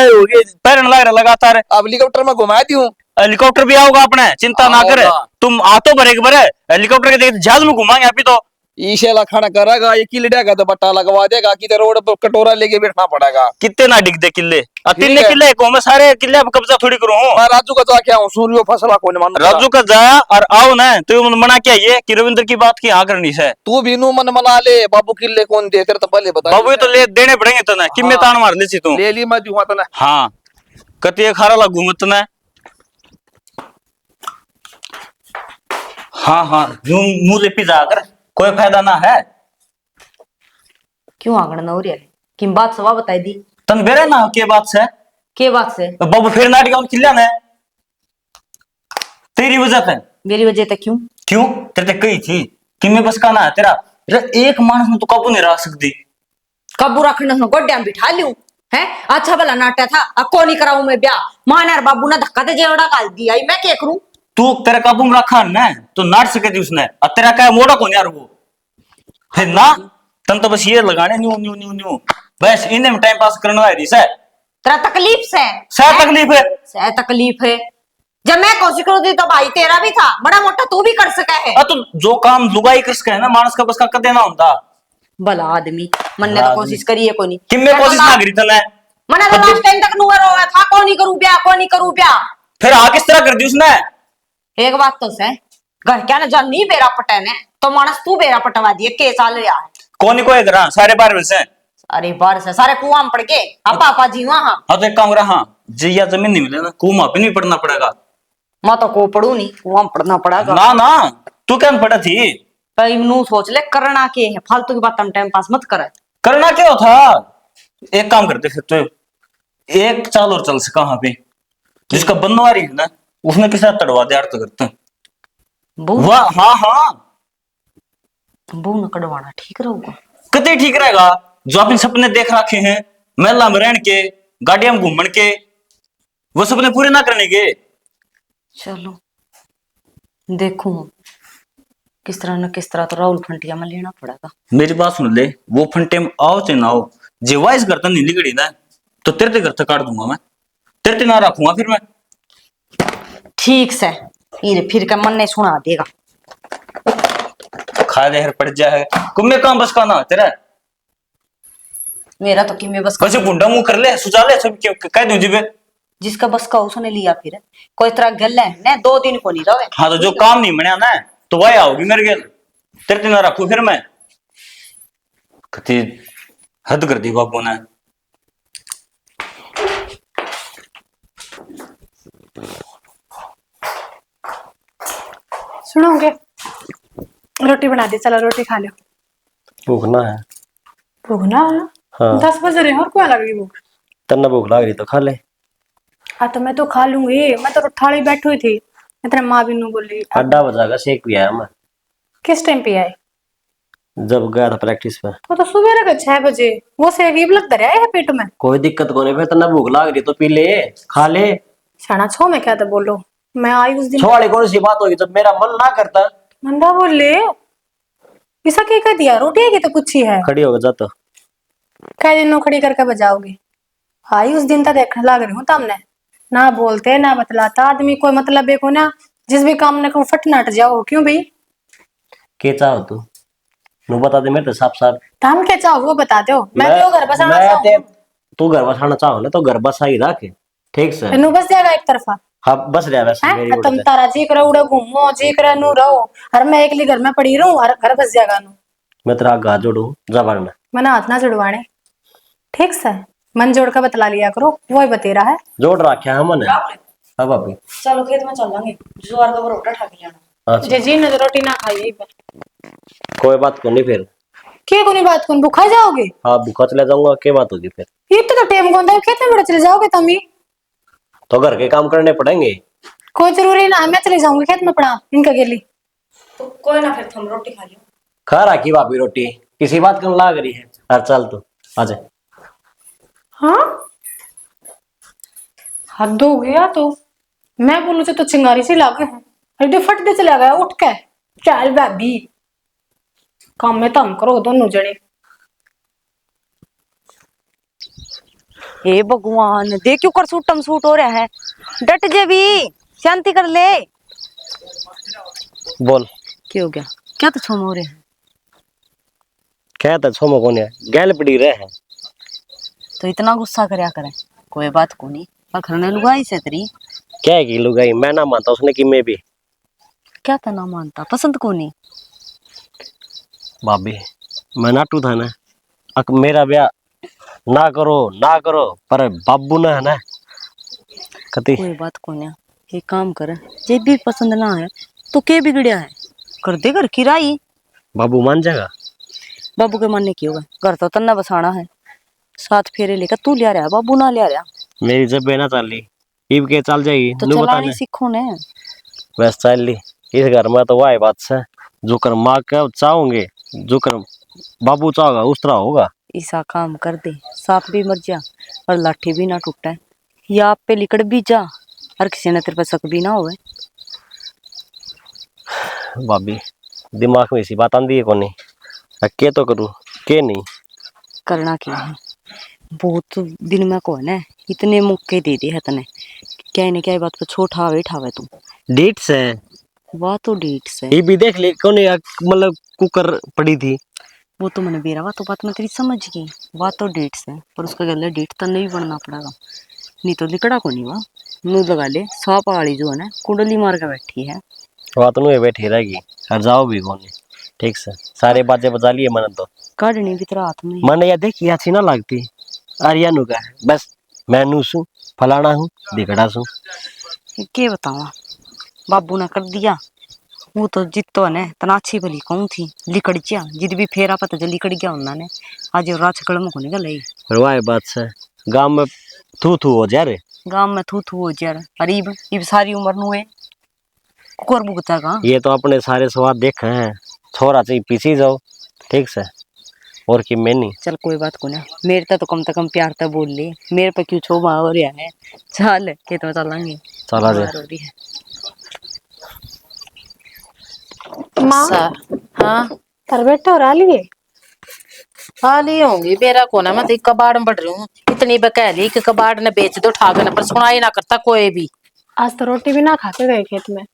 पैरन लग रहा लगातार अब हेलीकॉप्टर में घुमा दूं हेलीकॉप्टर भी आओगा अपने चिंता ना करे आओगा। तुम आतो भरे भरे हेलीकॉप्टर के देख जहाज में घुमाएंगे अभी तो ईशेला खाना करेगा ये किलेगा तो बट्टा लगवा देगा कि रोड पर कटोरा लेके बैठना पड़ेगा कितने ना डिग दे किले ठीक तीन है। किले को मैं सारे किले अब कब्जा थोड़ी करूं मैं राजू का जाके आऊं सूर्यो फसला कौन मान राजू का जाया और आओ ना तो मना क्या ये कि रविंद्र की बात की हाँ करनी से तू भी नू मन मना ले बाबू किले कौन दे तेरे तो पहले बता बाबू ये तो ले देने पड़ेंगे तो ना कि मैं तान मार ली तू ले ली मैं दूंगा तो ना हाँ कति खारा लागू मत ना हाँ हाँ यूं मुंह ले पिजा कर कोई फायदा ना है क्यों आंगन न हो रही है किम बात सवा बताई दी तन बेरे ना के बात से के बात से बाबू फिर नाटक और किल्या ने तेरी वजह से मेरी वजह से क्यों क्यों तेरे ते कही थी कि मैं बस का ना है तेरा एक मानस में तो काबू नहीं रह सकती कबू रखने से गोड्या में बिठा लियो है अच्छा भला नाट्या था अब को नहीं कराऊं मैं ब्याह मानर बाबू ने धक्का दे जेवड़ा गाल दिया मैं क्या करूं तू तेरे काबू में रखा ना तो नाट सके थी उसने अब तेरा क्या मोड़ा कौन यार वो फिर ना तन तो बस ये लगाने new new new new bus इन्हें में टाइम पास करना है से तेरा तकलीफ से सह तकलीफ है सह तकलीफ है जब मैं कोशिश करूँ थी तो भाई तेरा भी था बड़ा मोटा तू भी कर सका है तो जो काम लुगाई कर सके है ना मानस का बस का देना होता भला आदमी मन ने तो कोशिश करी है कोनी कि मैं कोशिश ना करी तने मने तो लास्ट टाइम तक नुवर हो था को नहीं करूं ब्याह फिर आ किस तरह कर दी उसने एक बात तो से घर क्या ना जान नहीं बेरा पटने तो मानस तू बेरा पटवा दिए के साल रहा है कौन कोई करा सारे बार से अरे बार से सारे कुआं में पड़ के अब पापा जी वहां हाँ तो एक काम रहा जिया जमीन नहीं मिले ना कुआं पे नहीं पड़ना पड़ेगा मैं तो को पढ़ू नहीं कुआं में पढ़ना पड़ेगा ना ना तू क्या पड़ा थी पर नू सोच ले करना के है फालतू की बात टाइम पास मत कर करना क्या था एक काम करते फिर तो एक चाल और चल सका वहां पे जिसका बनवारी है ना उसने किसी साथ तड़वा दे तो करते बहू वाह हाँ हाँ बहू न कड़वाना ठीक रहूगा कते ठीक रहेगा जो अपने सपने देख रखे हैं महला में रहने के गाड़ियां में घूमने के वो सपने पूरे ना करने के चलो देखूं किस तरह न किस तरह तो राहुल फंटिया में लेना पड़ेगा मेरी बात सुन ले वो फंटे में आओ चाहे ना आओ जेवा इस घर तक नहीं निकली ना तो तेरे घर तक काट दूंगा मैं तेरे ना रखूंगा फिर मैं ठीक से फिर का मन नहीं सुना देगा खा दे पड़ जाए कुम्मे काम बस का ना तेरा मेरा तो किमे बस कैसे बुंडा मुंह कर ले सुझा ले सब कह दूं जीवे जिसका बस का उसने लिया फिर कोई तरह गल है ना 2 दिन को नहीं रहे हाँ तो जो काम नहीं बना ना तो वही आओगी मेरे गेल तेरे ना रखू फिर मैं कति हद कर दी बाबू ने सुनोगे रोटी बना दी चलो रोटी खा लो भूख ना है भूख ना हाँ 10 बज रहे हैं और क्या लगेगी भूख तन्ना भूख लग रही तो खा ले हाँ तो मैं तो खा लूंगी मैं तो थाली बैठी हुई थी इतना माँ भी नू बोली अड्डा बजागा शेक भी आया मैं किस टाइम पे आए जब गया था प्रैक्टिस में वो तो सुबह का 6 बजे वो से अजीब लगता रहा है पेट में कोई दिक्कत को नहीं फिर तन्ना भूख लग रही तो पी ले खा ले शाना छो में क्या था बोलो मैं आई उस दिन छोड़ी कौन सी बात होगी जब मेरा मन ना करता मंदा बोले ऐसा क्या कर दिया रोटी है कि तो कुछ ही है खड़ी होगा जा तो कई दिनों खड़ी करके बजाओगे आई उस दिन तक देखने लग रही हूँ तमने ना बोलते ना बतलाता आदमी कोई मतलब है को ना जिस भी काम ने को फट नट जाओ क्यों भाई के चाहो तू नु बता दे मेरे तो साफ साफ हम क्या चाहो वो बता दो मैं तो घर बसाना मैं चाहूँ तू घर बसाना चाहो ना तो घर बसा ही रख ठीक से नु बस जाएगा एक तरफा हाँ बस रहा वैसे मेरी है तुम उड़ते। तारा जी करो उड़े घूमो जी करे नु रहो और मैं एकली घर में पड़ी रहूं और घर बस जाएगा नु मैं तेरा हाथ जोड़ू जा भागना मना हाथ ना जुड़वाने ठीक से मन जोड़ कर बतला लिया करो वो ही बतेरा है जोड़ रखा है हमने हाँ भाभी चलो खेत में चलेंगे जुआर का रोटा ठा के जाना अच्छा जी ने तो रोटी ना खाई कोई बात को नहीं फिर के कोनी बात कौन भूखा जाओगे हाँ भूखा चले जाऊंगा क्या बात होगी फिर ये तो टाइम कौन था खेत में बड़े चले जाओगे तुम ही तो घर के काम करने पड़ेंगे। कोई जरूरी ना है, मैं चली जाऊंगी खेत में पड़ा इनका गेली। तो कोई ना, फिर तुम रोटी खा लियो। खा रखी भाभी रोटी, किसी बात क्यों लाग रही है। अरे चल तू आजा। हाँ, हद हो गया। तो मैं बोलूँ तो चिंगारी सी लागे है, अरे फट दे चला गया उठ के। चल भाभी, काम में तम करो दोनों जने। हे भगवान, देख क्यों कर सूटम सूट हो रहा है। डट जे भी, शांति कर ले। बोल क्या हो गया? क्या तो छुम हो रहे हैं? क्या था छोमो कोने गैल पड़ी रहे हैं। तो इतना गुस्सा करया करे, कोई बात को नहीं। पखरने लुगाई से तेरी क्या है कि लुगाई, मैं ना मानता उसने कि मैं भी। क्या था ना मानता, पसंद को नहीं। भाभी मैं नाटू था ना, अक मेरा ब्याह ना करो पर बाबू ना है ना कति। कोई बात को नहीं, एक काम कर, जे भी पसंद ना है तो के बिगड़िया है, कर दे घर किराई। बाबू मान जाएगा। बाबू के मानने की होगा, घर तो तन्ना बसाना है। 7 फेरे लेकर तू लिया रहा, बाबू ना लिया रहा। मेरी जब बेना चल ली इब के चल जाएगी तो नु चलानी बताने सीखो ने। बस चल ली। इस घर में तो वही बात से जो कर माँ का चाहोगे, जो कर बाबू चाहोगा उस तरह होगा। ऐसा काम कर दे, सांप भी मर जा और लाठी भी ना टूटे, या आप पे लिकड़ भी जा और किसी ने तेरे पे शक भी ना होवे। भाभी दिमाग में ऐसी बात आंदी है कोनी, के तो करूँ के नहीं। करना क्या है, बहुत दिन में को है ना, इतने मौके दे दे है तने, क्या ने क्या बात पे छोटा ठावे तू। डेट से वाह तो डेट से ये भी देख ले कोने मतलब कुकर पड़ी थी। वो तो मैंने बेरा, तो बात मैं तेरी समझ गई। वाह तो डेट से, पर उसका गले डेट तो नहीं बनना पड़ेगा, नहीं तो लिकड़ा को नहीं। वाह मुंह लगा ले, सांप वाली जो है ना कुंडली मार के बैठी है। बात नु बैठी रहेगी और जाओ भी कोनी। ठीक से सारे बाजे बजा लिए मन तो काढ़नी भी तेरा हाथ में मन या देखी अच्छी ना लगती। आर्यनु का बस मैं नूसू फलाना हूँ दिखड़ा सू। के बतावा, बाबू ने कर दिया। वो तो जितो ने तना अच्छी भली कहूँ थी, लिकड़ गया जिद भी फेरा पता जो लिकड़ गया उन्होंने। आज रात कड़ में कोनी गई रवाए बात से गांव में थू थू हो जा रे। गांव में थू थू हो जा रहा। इब सारी उम्र नु है कुकर भुगता का। ये तो अपने सारे स्वाद देखे हैं, छोरा चाहिए पीछे जाओ। ठीक से और की मैं नहीं। चल कोई बात को ना, मेरे तो कम से कम प्यार तो बोल ले, मेरे पे क्यों छोबा हो रहा है। चल खेत में चलेंगे, चला जा। हो रही है। माँ, हाँ तर बेटा और आ लिए? हाली होंगी बेरा को ना, मैं तो कबाड़ में बढ़ रही हूँ। इतनी बकैली कि कबाड़ ने बेच दो ठाक न, पर सुनाई ना करता कोई भी। आज तो रोटी भी ना खा के गए खेत में।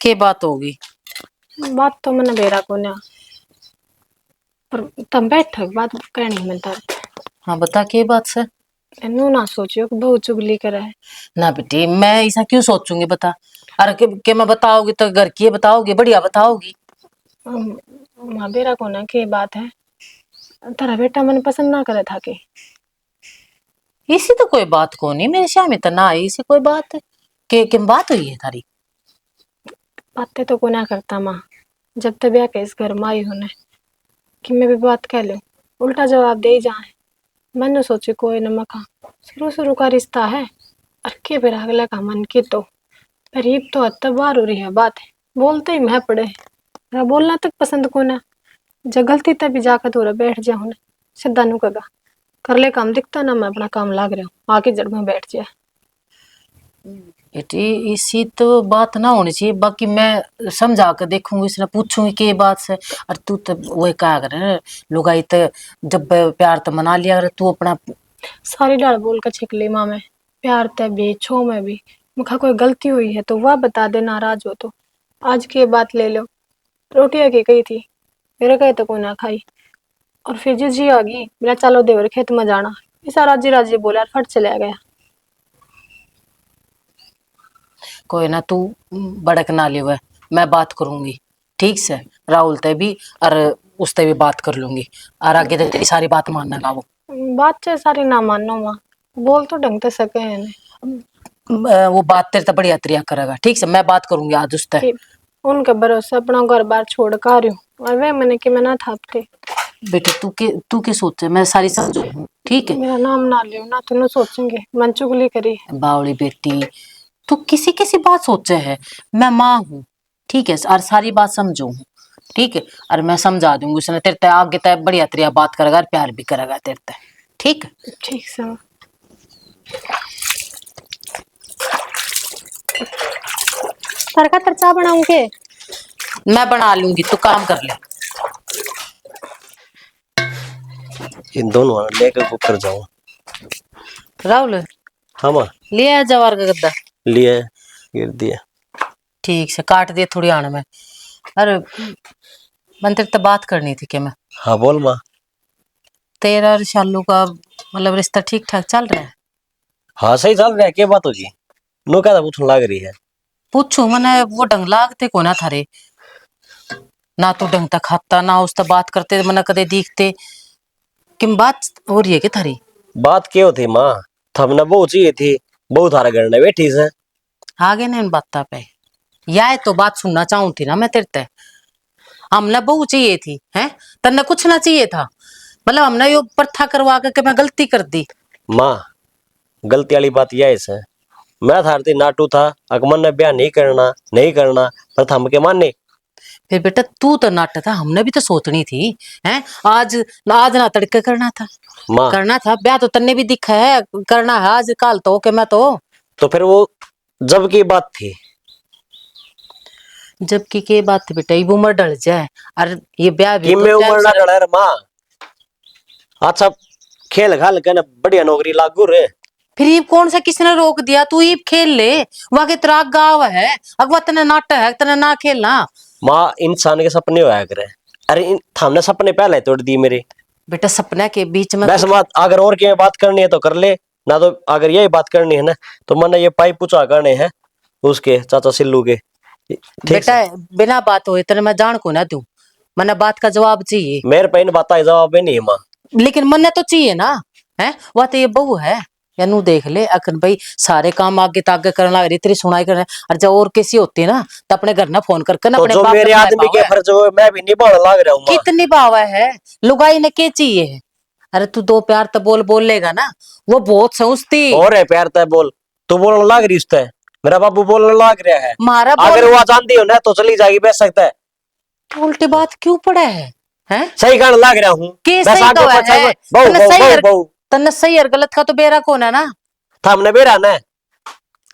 के बात होगी? बात तो मैंने बेरा को ना, पर तुम बैठो, बात कहनी मैं तर। हाँ बता के बात से। नू ना सोचियो कि बहुत चुगली करे है। ना बेटी मैं ऐसा क्यों सोचूंगी बता। अरे के मैं बताओगी तो घर की बताओगी, बढ़िया बताओगी। माँ बेरा को ना के बात है, तेरा बेटा मैंने पसंद ना करे था के। इसी तो कोई बात को नहीं, मेरे शाम में तो ना आई इसी कोई बात है के किम बात हुई है थारी। बातें तो को ना करता माँ, जब तक ब्याह के इस घर में आई होने कि मैं भी बात कह लूं, उल्टा जवाब दे जाए। मैंने सोची कोई न मखा शुरू शुरू का रिश्ता है, और के फिर अगला का मन की तो करीब तो हद बार हो रही है बात है, बोलते ही मैं पड़े मेरा बोलना तक पसंद को ना। जब गलती तभी जाकर थोड़ा बैठ जा होने सीधा नु कगा कर ले काम, दिखता ना मैं अपना काम लाग रहा हूँ, आके जड़ में बैठ जाए। बेटी इसी तो बात ना होनी चाहिए, बाकी मैं समझा कर देखूंगी, इसने पूछूंगी के बात से। और तू तो वही कहा करे लुगाई तो जब प्यार तो मना लिया करे तू अपना। सारी डाल बोल कर छिक ली माँ में, प्यार ते भी छो में भी मुखा कोई गलती हुई है तो वह बता दे, नाराज हो तो आज की बात ले लो। रोटियां की गई थी, मेरे कहे तो कोई ना खाई, और फिर जी आ गई मेरा चलो देवर खेत में जाना, ऐसा राजी राजी बोला और फट चला गया। कोई ना तू भड़क ना ले, मैं बात करूंगी ठीक से राहुल ते भी, और उसते भी बात कर लूंगी, और आगे तो तेरी सारी बात मानना का वो। बात चाहे सारी ना मानो माँ, बोल तो ढंग से सके है वो बात तेरे तो बढ़िया तरिया करेगा। ठीक से मैं बात करूंगी आज उसते। उनके भरोसे अपना घर बार छोड़ कर आ रही हूँ, और वे मैंने कि मैं ना थापते। बेटे तू के सोचे, मैं सारी समझू हूँ, ठीक है। मेरा नाम ना लियो ना, तुम सोचेंगे मन चुगली करी। बावली बेटी, तू किसी किसी बात सोचे है, मैं माँ हूँ, ठीक है, और सारी बात समझू हूँ, ठीक है। और मैं समझा दूंगी, उसने तेरे ते आगे तय बढ़िया तरिया बात करेगा और प्यार भी करेगा तेरे ते, ठीक है। ठीक सर। सर का तरचा बनाऊंगे, मैं बना लूंगी, तू काम कर ले। इन दोनों लेकर बुक कर जाऊं। राहुल, हाँ माँ, ले आ जवार का गद्दा। लिए गिर दिया। ठीक से काट दिया थोड़ी आने में। अरे मन तेरे से बात करनी थी कि मैं, हाँ बोल माँ। तेरा और शालू का मतलब रिश्ता ठीक ठाक चल रहा है? हाँ सही चल रहा है, क्या बात होगी? नो क्या पूछने लग रही है? पूछू मैंने, वो ढंग लागते को ना थारे, ना तो ढंग तक खाता ना उससे बात करते मना कदे दिखते, किम बात हो रही है कि थारी? बात क्या होती माँ, थमने बहु चाहिए थी, बहु थारा घर में बैठी से। आगे ने इन बात पे या तो बात सुनना चाहूं थी ना मैं तेरे ते, हमने बहु चाहिए थी हैं, तन्ने कुछ ना चाहिए था, मतलब हमने यो प्रथा करवा के मैं गलती कर दी। माँ गलती वाली बात यह है, मैं थारती नाटू था, अकमन ने ब्याह नहीं करना पर थम के माने। फिर बेटा तू तो नाटक था, हमने भी तो सोचनी थी हैं, आज आज ना तड़के करना था, माँ करना था ब्याह तो तन्ने भी दिखा है, करना है आज कल तो के मैं तो फिर वो जब की बात थी। जबकि के बात थी बेटा, ये उम्र डल जाए और ये ब्याह भी कि तो मैं टाइम उम्र ना से- डरा रे माँ, अच्छा खेल खाल के ना बढ़िया नौकरी लागू रे। फिर ये कौन सा किसने रोक दिया, तू ये खेल ले, वहां के तेरा गाँव है, अगवा तने नाटक है तने ना खेलना। माँ इंसान के सपने होया करे, अरे हमने सपने पहले तोड़ दिए मेरे। बेटा सपना के बीच में वैसे बात अगर और क्या बात करनी है तो कर ले, ना तो अगर यही बात करनी है ना तो मैंने ये पाइप पूछा करने हैं उसके चाचा सिल्लू के, ठीक बेटा बिना बात हुए तेरे मैं जान को ना दूं, मने बात का जवाब चाहिए। मेरे पे इन बात जवाब ही नहीं है माँ। लेकिन मन्ने तो चाहिए ना, है वह तो ये बहू है या नू देख ले, अखन भाई सारे काम आगे तागे करने लग रही, तेरी सुनाई करने, और जब और किसी होती ना तो अपने घर ना फोन करके ना तो अपने जो बाप मेरे का आदमी के सुनाए फर्ज हो मैं भी निभाने लग रहा हूँ माँ। कितनी बावा है, लुगाई ने के चाहिए है। अरे तू दो प्यार तो बोल लेगा ना, वो बहुत समझती। और है प्यार तय बोल, तू बोलने लग रही उससे, मेरा बाबू बोलने लग रहा है, मारा अगर बोल, वो जानती हो ना तो चली जाएगी बेच सकता है। उल्टी बात क्यों पड़ा है, हैं? सही कहने लग रहा हूँ के बस सही आगे कवा पछाड़ है, बहु तन्ने बहु सही बहु और बहु तन्ने सही और गलत का तो बेरा कौन है ना, हमने बेरा ना,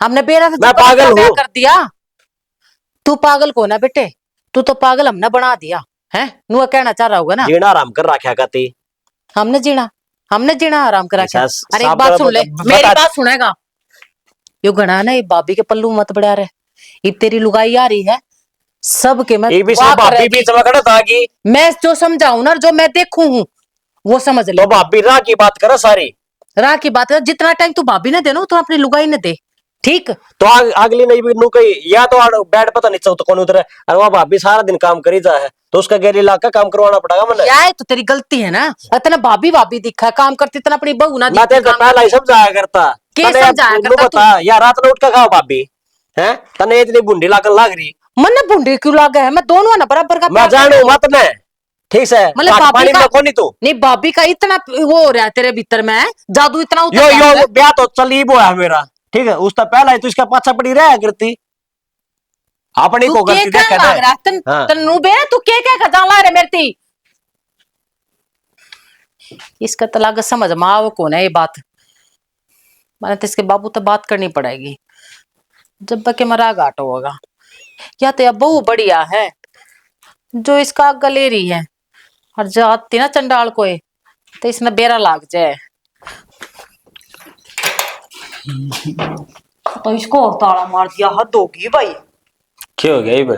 हमने बेरा से मैं जो गलत का पागल ब्याह हूँ। कर दिया। तू पागल कौन है बेटे, तू तो पागल हमने बना दिया है, नुआ कहना चाह रहा होगा ना, जीना आराम कर रखा करती हमने जीना आराम करा क्या। ऐसा अरे एक साफ बात सुन ले, मेरी बता। बात सुनेगा, यो घना ना ये भाभी के पल्लू मत बढ़ा रहे, ये तेरी लुगाई आ रही है सब के मैं ये भी वाह सब भाभी करेगी, बीच में खड़ा था कि मैं जो समझाऊं ना जो मैं देखूं हूं वो समझ ले। तो भाभी राह की बात करो सारी, राह की बात है, जितना टाइम तू भाभी ने देना तो अपनी लुगाई ने दे, ठीक। तो अगली नहीं भी नु कही या तो बेड पता नहीं चलता कौन उतरे, और वह भाभी सारा दिन काम करी जा है तो उसका गैर इलाका काम करवाना पड़ेगा मैंने। यार तो तेरी गलती है ना, इतना भाभी भाभी दिखा काम करती, इतना अपनी बहू ना मैं दिखती तेरे काम पहला ही करती। समझाया करता, के तने समझाया नु करता बता या रात में उठ के खाओ भाभी है, तने इतनी बुंडी लागन लाग रही। मन बुंडे क्यों लागे है, मैं दोनों ना बराबर का मैं प्यार जानू करती हूँ। मत ने, ठीक है मतलब घाट भाभी पानी का में कोनी तू, नहीं, भाभी का इतना वो हो रहा है तेरे भीतर में, जादू इतना उतर यो रहा है। यो ब्याह तो चलीब हुआ है मेरा, ठीक है उसका पहला ही तो इसका पाछा पड़ी रहा करती, अपनी तू को के गलती कहने देखे लग रहा है, हाँ। तन्नू बे तू के का जान ला रहे मेरे ती, इसका तो लागत समझ माँ कौन है ये बात, मैंने तो इसके बाबू तो बात करनी पड़ेगी जब तक के मरा घाट होगा, या तो अब बहू बढ़िया है जो इसका आग ले रही है, और जाती ना चंडाल को तो इसने बेरा लाग जाए। तो इसको और ताला मार दिया, हद होगी भाई। क्या हो गया ये बे?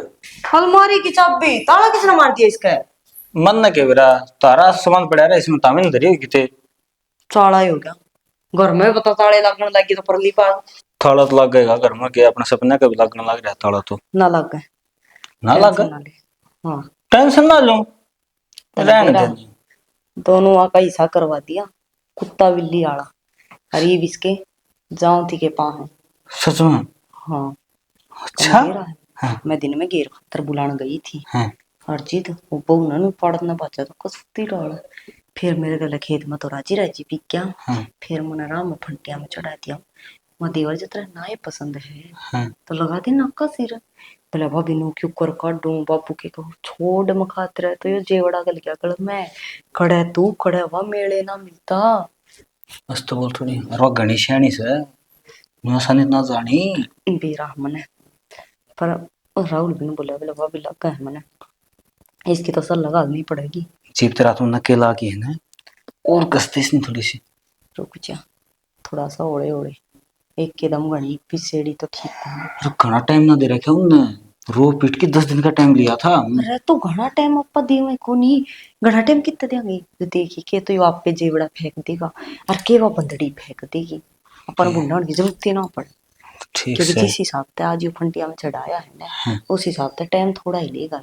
अलमारी की चाबी ताला किसने मार दिया इसका? मन न के बेरा तारा सामान पड़ा रहा इसमें तामिन धरी होगी थे, ताला ही हो गया घर में, बता ताले लगने लगी तो परली पार ताला तो लग गएगा घर में, के अपने सपने का भी लगने लग रहा है ताला तो ना लग गए। ना लग टेंशन ना ले। हाँ टेंशन ना लो, रहने मेरा दे। दोनों आ का हिस्सा करवा दिया, कुत्ता बिल्ली आड़ा, अरीब इसके जाऊं थी के पा है। सच में? हाँ अच्छा मेरा है। मैं दिन में गेर खतर बुलाने गई थी, हाँ। हरजीत वो बहू ना पढ़ना बच्चा तो कसती डाल। फिर मेरे गले खेत में तो राजी राजी पी क्या। फिर मैंने राम में फंटिया में चढ़ा दिया। मैं देवर जितना ना ही पसंद है तो लगा दी नक्का सिर। बोले भाभी नु क्यों कर काटू बापू के कहूँ छोड़ में खाते रहे तो ये जेवड़ा गल क्या कर मैं खड़े तू खड़े वह मेले ना मिलता। बस तो बोल थोड़ी अरे गणेश यानी से नुआसानी ना जानी बेरा मने पर राहुल भी बोला बोले भाभी लगा है मने इसकी तो सर लगा नहीं पड़ेगी। जीप तेरा तुम नकेला की है ना और कसते इसने थोड़ी सी रुक जा थोड़ा सा ओढ़े ओढ़े एक के दम घनी पिसेड़ी तो ठीक है। घना टाइम ना दे रखे उनने रो पीट के 10 दिन का टाइम लिया था। अरे तो घना टाइम अपा दिए को नहीं घना टाइम कितना देंगे तो देखी के तो आप पे जेवड़ा फेंक देगा और के वो बंदड़ी फेंक देगी अपन बुढ़ा होने की जरूरत ही ना पड़े। ठीक क्योंकि है जिस हिसाब से आज ये फंटिया में चढ़ाया है ना उस हिसाब से टाइम थोड़ा ही लेगा।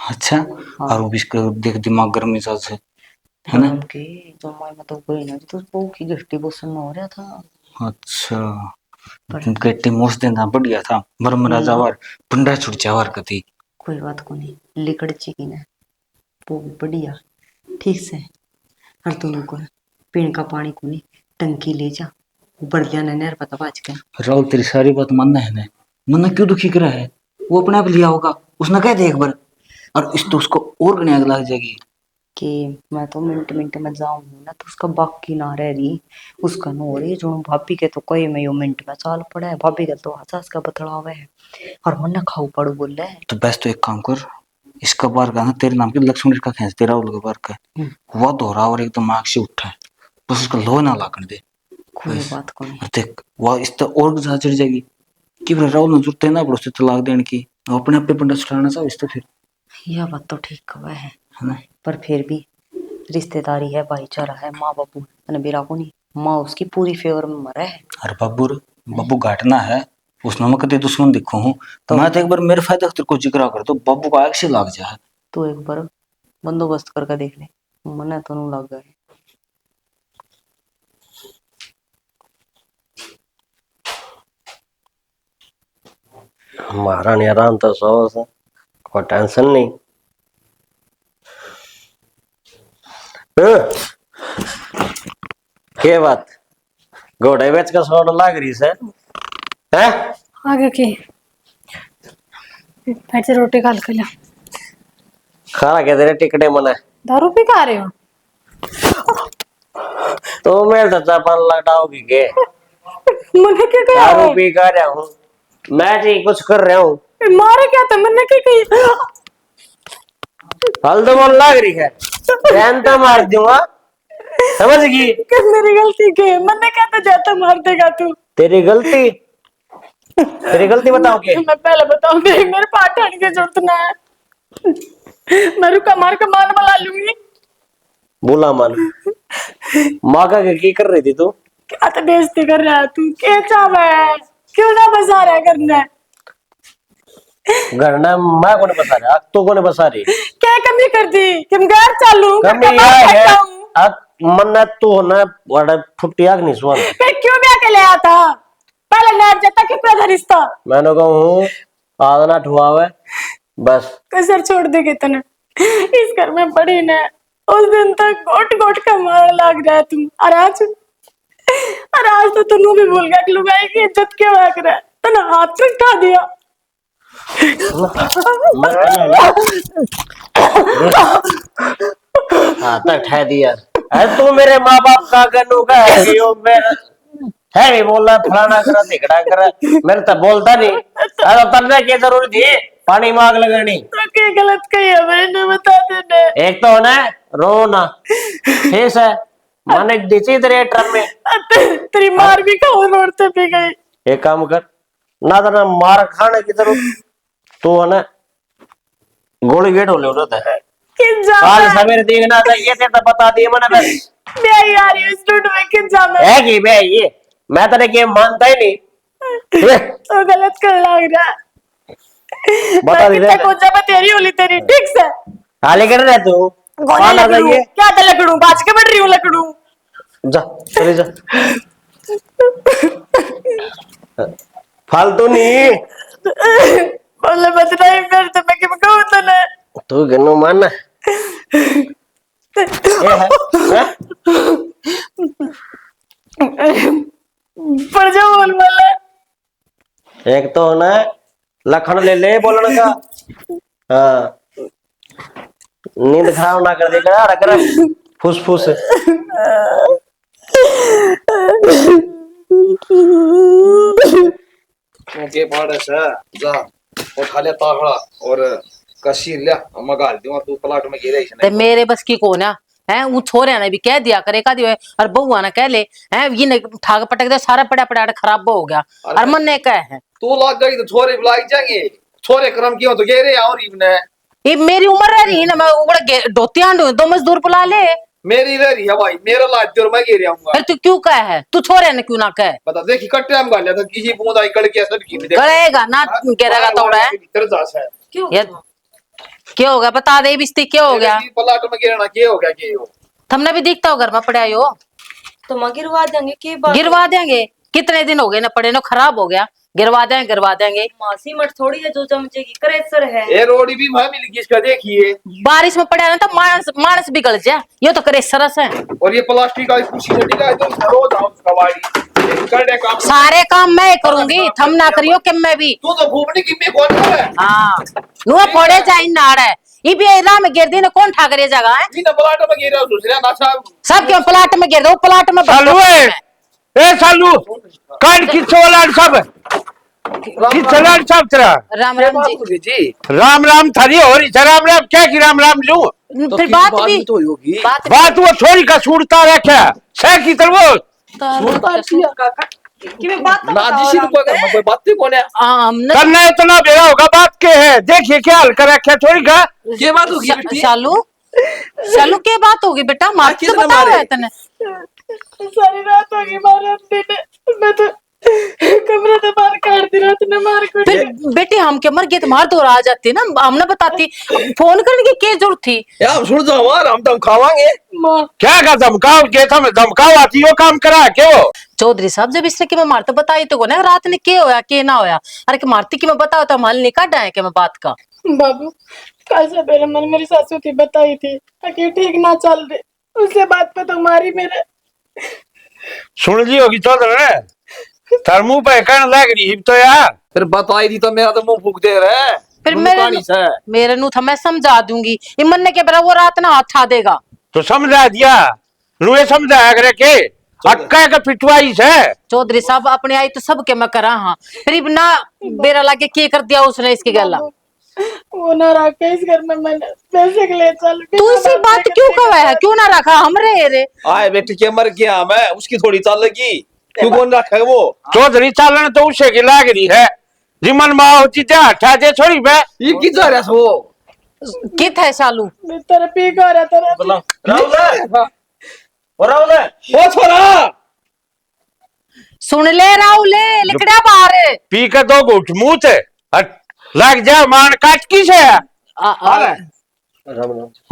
अच्छा और वो भी इसका देख दिमाग गर्म मिजाज है ना के जो मैं मतलब कोई ना तो बहू की गष्टी बोसन हो रहा था। अच्छा गट्टी मोस देना बढ़िया था मरमरा जावर पंडा छुट जावर कती कोई बात को नहीं लिकड़ चिकी ना वो भी बढ़िया ठीक से और तुम को पीने का पानी को नहीं टंकी ले जा बढ़िया नहर पता बाज के। राहुल तेरी सारी बात मानना है ना मन्ना क्यों दुखी कर रहा है वो अपने आप लिया होगा उसने कह दे एक बार और इस तो उसको और गने आग लग जाएगी कि मैं तो मिनट मिनट में जाऊं ना तो उसका बाकी ना रह रही उसका नो रही जो भाभी के तो कोई में यो मिनट में चाल पड़ा है भाभी के तो हसास का बतला हुआ है और मन ना खाऊ पड़ू बोल रहा है। तो बस तो एक काम कर इसका बार का ना तेरे नाम की लक्ष्मण रेखा खींच दे राहुल के बार का वो दोहरा और एकदम आग से उठा है बस उसका लोह ना लाकन दे कोई बात को नहीं देख वो इस तो और ज्यादा चढ़ जाएगी कि राहुल ने जरूरत है ना पड़ोसी तलाक देने की अपने आप पे पंडा छुड़ाना चाहो इस तो फिर यह बात तो ठीक हुआ है ना पर फिर भी रिश्तेदारी है भाईचारा है माँ बापू ने बेरा को नहीं माँ उसकी पूरी फेवर में मरा है। अरे बब्बू घाटना है उसने मैं कभी दुश्मन दिखो हूँ तो मैं तो एक बार मेरे फायदे तेरे को जिक्र कर तो बब्बू का आग से लग जाए तो एक बार बंदोबस्त करके देख ले मना तो नहीं लग गए। हमारा निरान तो सौ से कोई टेंशन नहीं। के बात घोड़े बेच का सोड लाग रही से हैं आगे की बैठ से रोटी खा के ला खाना के तेरे टिकटे मने दारू पी खा रहे हो तो मेरे चाचा पान लटाओगी के मैंने क्या कहा दारू पी कर रहा हूँ मैं जी कुछ कर रहा हूँ मारे क्या था मैंने क्या कही हल तो मन लाग रही है बहन तो मार दूंगा समझ गई कि मेरी गलती के मैंने क्या था जाता मार देगा तू तेरी गलती बताओ के मैं पहले बताऊं देख मेरे पाठ आने की जरूरत ना है मैं रुका मार के मान बला लूंगी बोला मन माँ का की कर रही थी तू क्या तो बेइज्जती कर रहा है तू क्या चाह है क्यों ना बसा रहा है करना घरना मैं कौन बसा रहा तो कौन बसा रही क्या कमी कर दी तुम घर चालू कमी यह है अब मन्नत तो होना बड़ा फुटिया नहीं सुन फिर क्यों ब्याह के ले आया था पहले लड़ जाता कितना था रिश्ता मैंने कहूँ आदना ठुआवे बस कसर छोड़ दे कितना इस घर में पड़ी ना उस दिन तक गोट गोट का मार लग रहा है तुम और आज तो तुम भी भूल गया कि लुगाई की इज्जत क्यों रख रहा है तूने हाथ में उठा दिया हाँ तक ठह दिया अरे तू मेरे माँ बाप का गन्नू का है कि वो मेरा है नहीं बोलना फलाना करा धिकड़ा करा मेरे तो बोलता नहीं अरे तरने की जरूरत थी पानी मांग लगानी तो क्या गलत कही है मैंने बता देना एक तो होना है रोना ठीक है माने दीची तेरे ट्रम में तेरी मार भी खाओ रोडते पे गई एक काम कर ना तो ना मार खाने की जरूरत तो है ना गोली गेट हो ले होता है किन जा काल सवेरे देखना था ये तो बता दिए मैंने बस मैं यार इस लूट में किन जा है कि बे ये मैं तेरे के मानता ही नहीं तो गलत कर लग रहा बता दे कितना कोचा में तेरी होली तेरी ठीक से हाले कर रहे तू गोली लकड़ू क्या था लकड़ू बाज के बढ़ रही हूँ लकड़ू जा चले जा फालतू नहीं बोले बदनाई कर तो मैं क्या कहूँ तने तू गन्नू मान है? पर जो बोल वाला एक तो ना लखन ले ले बोलने का। हाँ नींद खराब ना कर देगा यार अगर फुस फुस। के पाड़े से जा उठा ले तागड़ा और कसी ले मगाल दूंगा तू प्लाट में गिरे ते मेरे बस की कौन है वो छोरे ने भी कह दिया करे का दियो और बहुआ ने कह ले है ये ने ठाक पटक दे सारा पड़ा पड़ा खराब हो गया और मन ने कह है तू लग गई तो छोरे बुलाई जाएंगे छोरे क्रम क्यों तो गिरे और इबने ये मेरी उम्र रह रही है ना मैं उबड़ डोती आंडू दो मजदूर बुला ले मेरी रही है भाई मेरा लाज और मैं गिर आऊंगा। फिर तू क्यों कह है तू छोरे ने क्यों ना कह बता देखी कट्टे हम गालिया था किसी बूंद आई कड़ के सब की करेगा ना करेगा तोड़ा है भीतर जास है ये क्या हो गया बता दे बिस्ती क्या हो गया प्लाट में गिरना क्या हो गया के हो हमने भी दिखता हो घर में पड़ा हो तो मैं गिरवा देंगे के बात गिरवा देंगे कितने दिन हो गए ना पड़े ना खराब हो गया गिरवा देंगे मासी मठ थोड़ी है जो जमचेगी क्रेसर है। ये रोडी भी मैं मिल गई इसका देखिए बारिश में पड़ा ना तो मानस बिगड़ जाए ये तो करे सरस है और ये प्लास्टिक का कुर्सी से टिका है तो रोज आओ कवाड़ी कर काम सारे काम मैं करूंगी थम ना करियो कि मैं भी तू तो भूपनी की में कौन है। हाँ नुआ पड़े जाए नाड़ है ये भी एरा में गिर दी ना कौन ठा करे जगह है बिना प्लाट में गिरा दूसरे ना साहब सब क्यों प्लाट में गिर दो प्लाट में सालू ए सालू काट की चोलान सब की चलान सब तेरा राम राम जी जी राम राम थारी हो रही राम राम क्या की राम राम लू फिर बात भी तो होगी बात वो छोरी का सूरता रखा सह की तरफ कि मैं बात तो ना बताओ जी आराम से। कोई बात नहीं कौन है हमने करना इतना बेरा होगा बात के है देखिए क्या हल कर रखा छोरी का ये बात होगी बेटी शालू शालू क्या बात होगी बेटा मार तो किसने बताओ मारे? तने सारी रात होगी मारे अपने ने मैं तो कमरे से बाहर काट दी रात ने मार को फिर बेटी हम के मर गए तुम्हारे दौर आ जाती ना हमने बताती फोन करने की क्या जरूरत थी यार हम सुन जाओ हम तो खावांगे मां क्या का धमकाओ के था मैं धमकाओ आती हो काम करा के वो चौधरी साहब जब इसने कि मैं मारते बताई तो ना रात ने क्या होया क्या ना होया अरे कि मारती की मैं बताओ तो हम हल नहीं काट आए कि मैं बात का बाबू कल से पहले मैंने मेरी सासू थी बताई थी कि ठीक ना चल रही उससे बात पे तो मारी मेरे सुन ली होगी चौधरी तार मुंह पे कहने लग रही तो यार फिर बताई दी तो मेरा तो मुंह फूक दे रहा है फिर कहानी से मेरे नु था मैं समझा दूंगी ये मन के बरा वो रात ना हाथ ठा देगा तो समझा दिया रुए समझाया करे के अक्का का पिटवाई से चौधरी साहब अपने आई तो सब के मैं करा हाँ फिर ना बेरा लागे के कर दिया उसने इसके गला वो ना रखे इस घर में मैंने पैसे के लिए चल तू इसी बात क्यों कहा है क्यों ना रखा हमरे रे आए बेटी के मर गया मैं उसकी थोड़ी चाल लगी क्यों कौन रखा है वो चौधरी चालन तो उसे की लाग रही है जिमन माँ होती क्या हटा दे छोड़ी बे ये की जा रहा है वो कित है शालू तेरा पी का रहा तेरा राहुल ओ छोरा सुन ले राहुल लिकड़ा बाहर पी के दो घुट मुंह से लग जा मान काट की से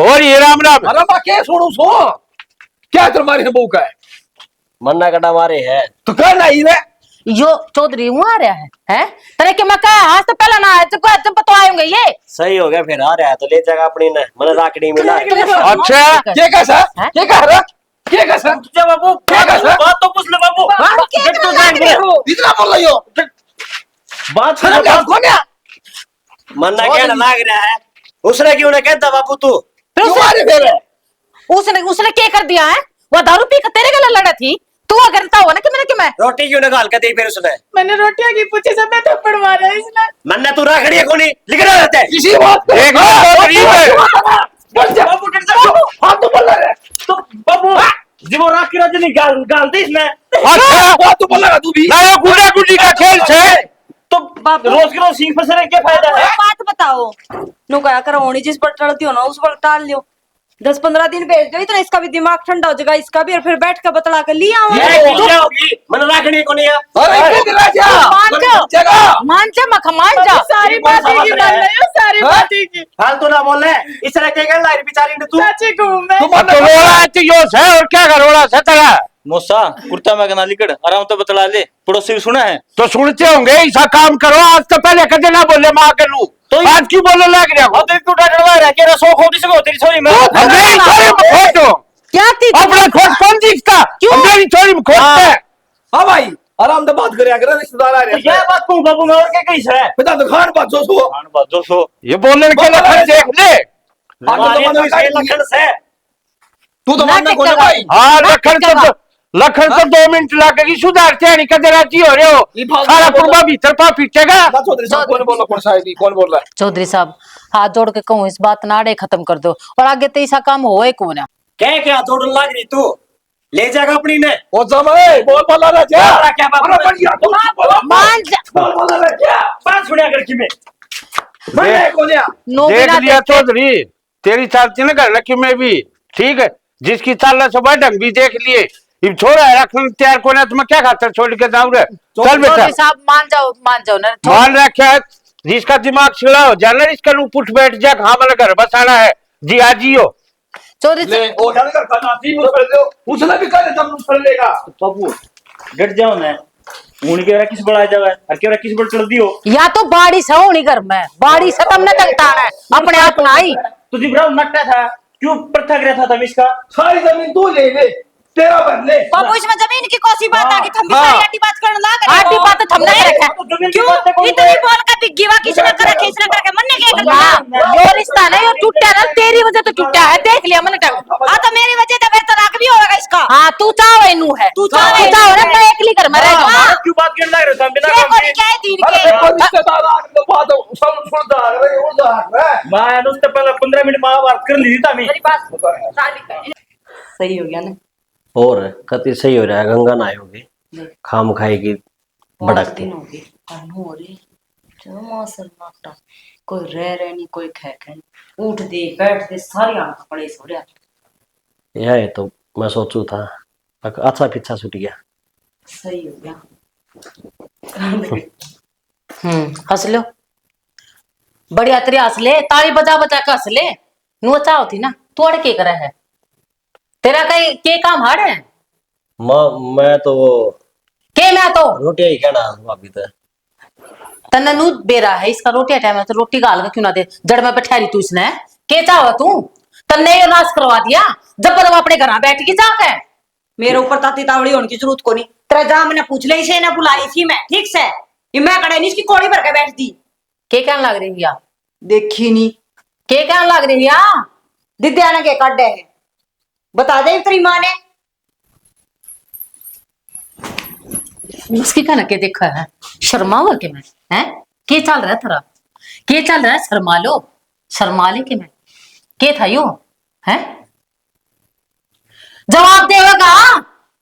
और ये राम राम अरे मैं क्या सुनू सो क्या तुम्हारी बहू का है मन्ना कटा मारे है तो कहना ही रे यो चौधरी वहां आ रहा है तेरे के मैं कहा आज तो पहला ना आया तो बतवाएंगे ये सही हो गया फिर आ रहा है तो ले जाएगा अपनी ने मन राकड़ी में ना अच्छा क्या कैसा क्या कह रहा क्या कैसा बाबू क्या कैसा बात तो पूछ ले बाबू इतना बोल रही हो बात शर्म क्या कौन है मन्ना कहना लाग रहा है उसने क्यों ने कहता बाबू तू तुम्हारे फिर उसने उसने क्या कर दिया है वो दारू पी कर तेरे गले लड़ा थी तू अगर हुआ ना कि मैंने कि मैं रोटी क्यों निकाल के दी फिर उसने मैंने रोटियां की पूछी से मैं थप्पड़ मारा इसने मन्ना तू राखड़ी है कोनी लिख रहा रहता है इसी बात पे एक मिनट चौधरी है बोल जा बाबू डर जा हां तो बोल रहा है तो बाबू जी वो राखड़ी रजनी गाल गाल दी इसने अच्छा बात तो बोल रहा तू भी ना ये गुड्डा गुड्डी का खेल से तो रोज के रोज सीख फसने क्या फायदा है बात बताओ नु क्या करो होनी जिस पर टलती हो ना उस पर टाल लियो 10-15 दिन भेज दो इतना इसका भी दिमाग ठंडा हो जाएगा इसका भी और फिर बैठ कर बतला कर लिया ये क्या होगी मन राखड़ी को नहीं है अरे इधर आ जा मान जा मख मान जा सारी बातें की मान रही हो सारी बातें की फालतू ना बोल इस तरह के कर लाई बेचारी ने तू चाची घूम मैं तो रोड़ा तो यो है और क्या कर रोड़ा से तेरा मोसा कुर्ता में गना लिकड़ आराम तो बतला ले पड़ोसी भी सुना है तो सुनते होंगे ऐसा काम करो आज तो पहले कदे ना बोले माँ के लू तो आज क्यों बोलने लग रहा हो? अब तू डर रहा है कि रसो खोटी से तेरी छोरी मैं मेरी छोरी में खोट हो। क्या थी अपना खोट कौन जीतता? मेरी छोरी में खोट है। हाँ भाई आराम से बात करे अगर रिश्तेदार आ रहे हैं क्या बात कहूं बाबू मैं और क्या कही है बता तो खान बात सो खान बात 200 ये बोलने के लखन देख ले। लखन से तू तो मानना कौन है भाई हाँ लखन तो 2 मिनट लगेगी सुधारते हैं कदर राजी हो रहे हो। सारा कुर्बा भीतर पा पीटेगा। चौधरी साहब कौन बोल रहा कौन सा है कौन बोल रहा है चौधरी साहब हाथ जोड़ के कहूँ इस बात नाड़े खत्म कर दो और आगे तो ऐसा काम होए कौन है। क्या तोड़न लग रही तू ले जाएगा अपनी ने ओ जमाए बोल बोला ना जा क्या बात अरे बढ़िया तू मान जा बोल बोला ना क्या बात सुनिया कर की में मैं कौन है नो देख बिना लिया देखे चौधरी तेरी चालती ना कर रखी मैं भी ठीक है जिसकी चाल से ढंग भी देख लिए। अब छोरा है रखने तैयार को ना तुम्हें क्या खाता छोड़ के जाऊं रे चल बेटा चौधरी साहब मान जाओ ना मान रखा है जिसका दिमाग छिड़ा हो जाना इसका उठ बैठ जा कहा वाला घर बसाना है जी आज ही हो। चौधरी ले ओ जाने का खाना सी मुझ पर दो उसने भी करे तब मुझ पर लेगा बाबू डट जाओ ना उन के किस बड़ा जावे और के किस बड़ चढ़ दियो या तो बारिश है होनी घर में बारिश है तुमने तंगताना है अपने आप ना आई तो जिब्राउ नट्टा था क्यों प्रथा गिरा था तब इसका सारी जमीन तू ले ले तेरा बदले बाबू इसमें जमीन की कौसी बात आ गई थम भी हाँ। सारी आटी बात करने लग रहे आटी बात तो थमने रखा क्यों इतनी बोल का दिग्गीवा किसने करा किसने करके मन ने क्या करना यो रिश्ता नहीं यो टूटा ना तेरी वजह तो टूटा है देख लिया मैंने टंग हां तो मेरी वजह से फिर तलाक भी होगा इसका हाँ तू चाहो इनू है तू चाहो ना मैं अकेली घर में रह जाऊं क्यों बात करने लग रहे हो बिना ये काम कोई के क्या है दीन अरे के देखो रिश्तेदार आ गए बात सब सुनता आ रहे उड़ता है मैं उससे पहले 15 मिनट महाभारत कर ली थी मैं मेरी बात सही हो गया ना और कति सही हो रहा है गंगा नहाए होगी खाम खाएगी भड़कती दिन हो गए कानू हो रही चलो मासर नाटा कोई रह नहीं कोई खे नहीं उठ दे बैठ दे सारी आंख पड़े सो रहा यह है तो मैं सोचू था अच्छा पीछा छूट गया सही हो गया हंस लो बढ़िया तेरी हंस ले ताली बजा बजा के हंस ले नू अच्छा होती ना तू अड़ के करे है तेरा कहीं के काम हार्ड है मैं तो वो के मैं तो रोटियां ही कहना भाभी तो तन्ना नू बेरा है इसका रोटी टाइम है तो रोटी गाल के क्यों ना दे जड़ में बैठा रही तू इसने के चाहो तू तन्ने ये नाश करवा दिया जब तुम अपने घर बैठ के जाके मेरे ऊपर ताती तावड़ी होने की जरूरत को नहीं तेरा जा मैंने पूछ ली से ना बुलाई थी मैं ठीक से ये मैं कड़े नहीं इसकी कोड़ी भर के बैठती के कहने लग रही है देखी नहीं के कहने लग रही है दिद्या ने के काटे है बता दे तेरी माँ ने उसकी कहना के देखा है शर्मा हुआ के मैं है के चल रहा है तेरा के चल रहा है शर्मा ले के मैं के था यो है जवाब देगा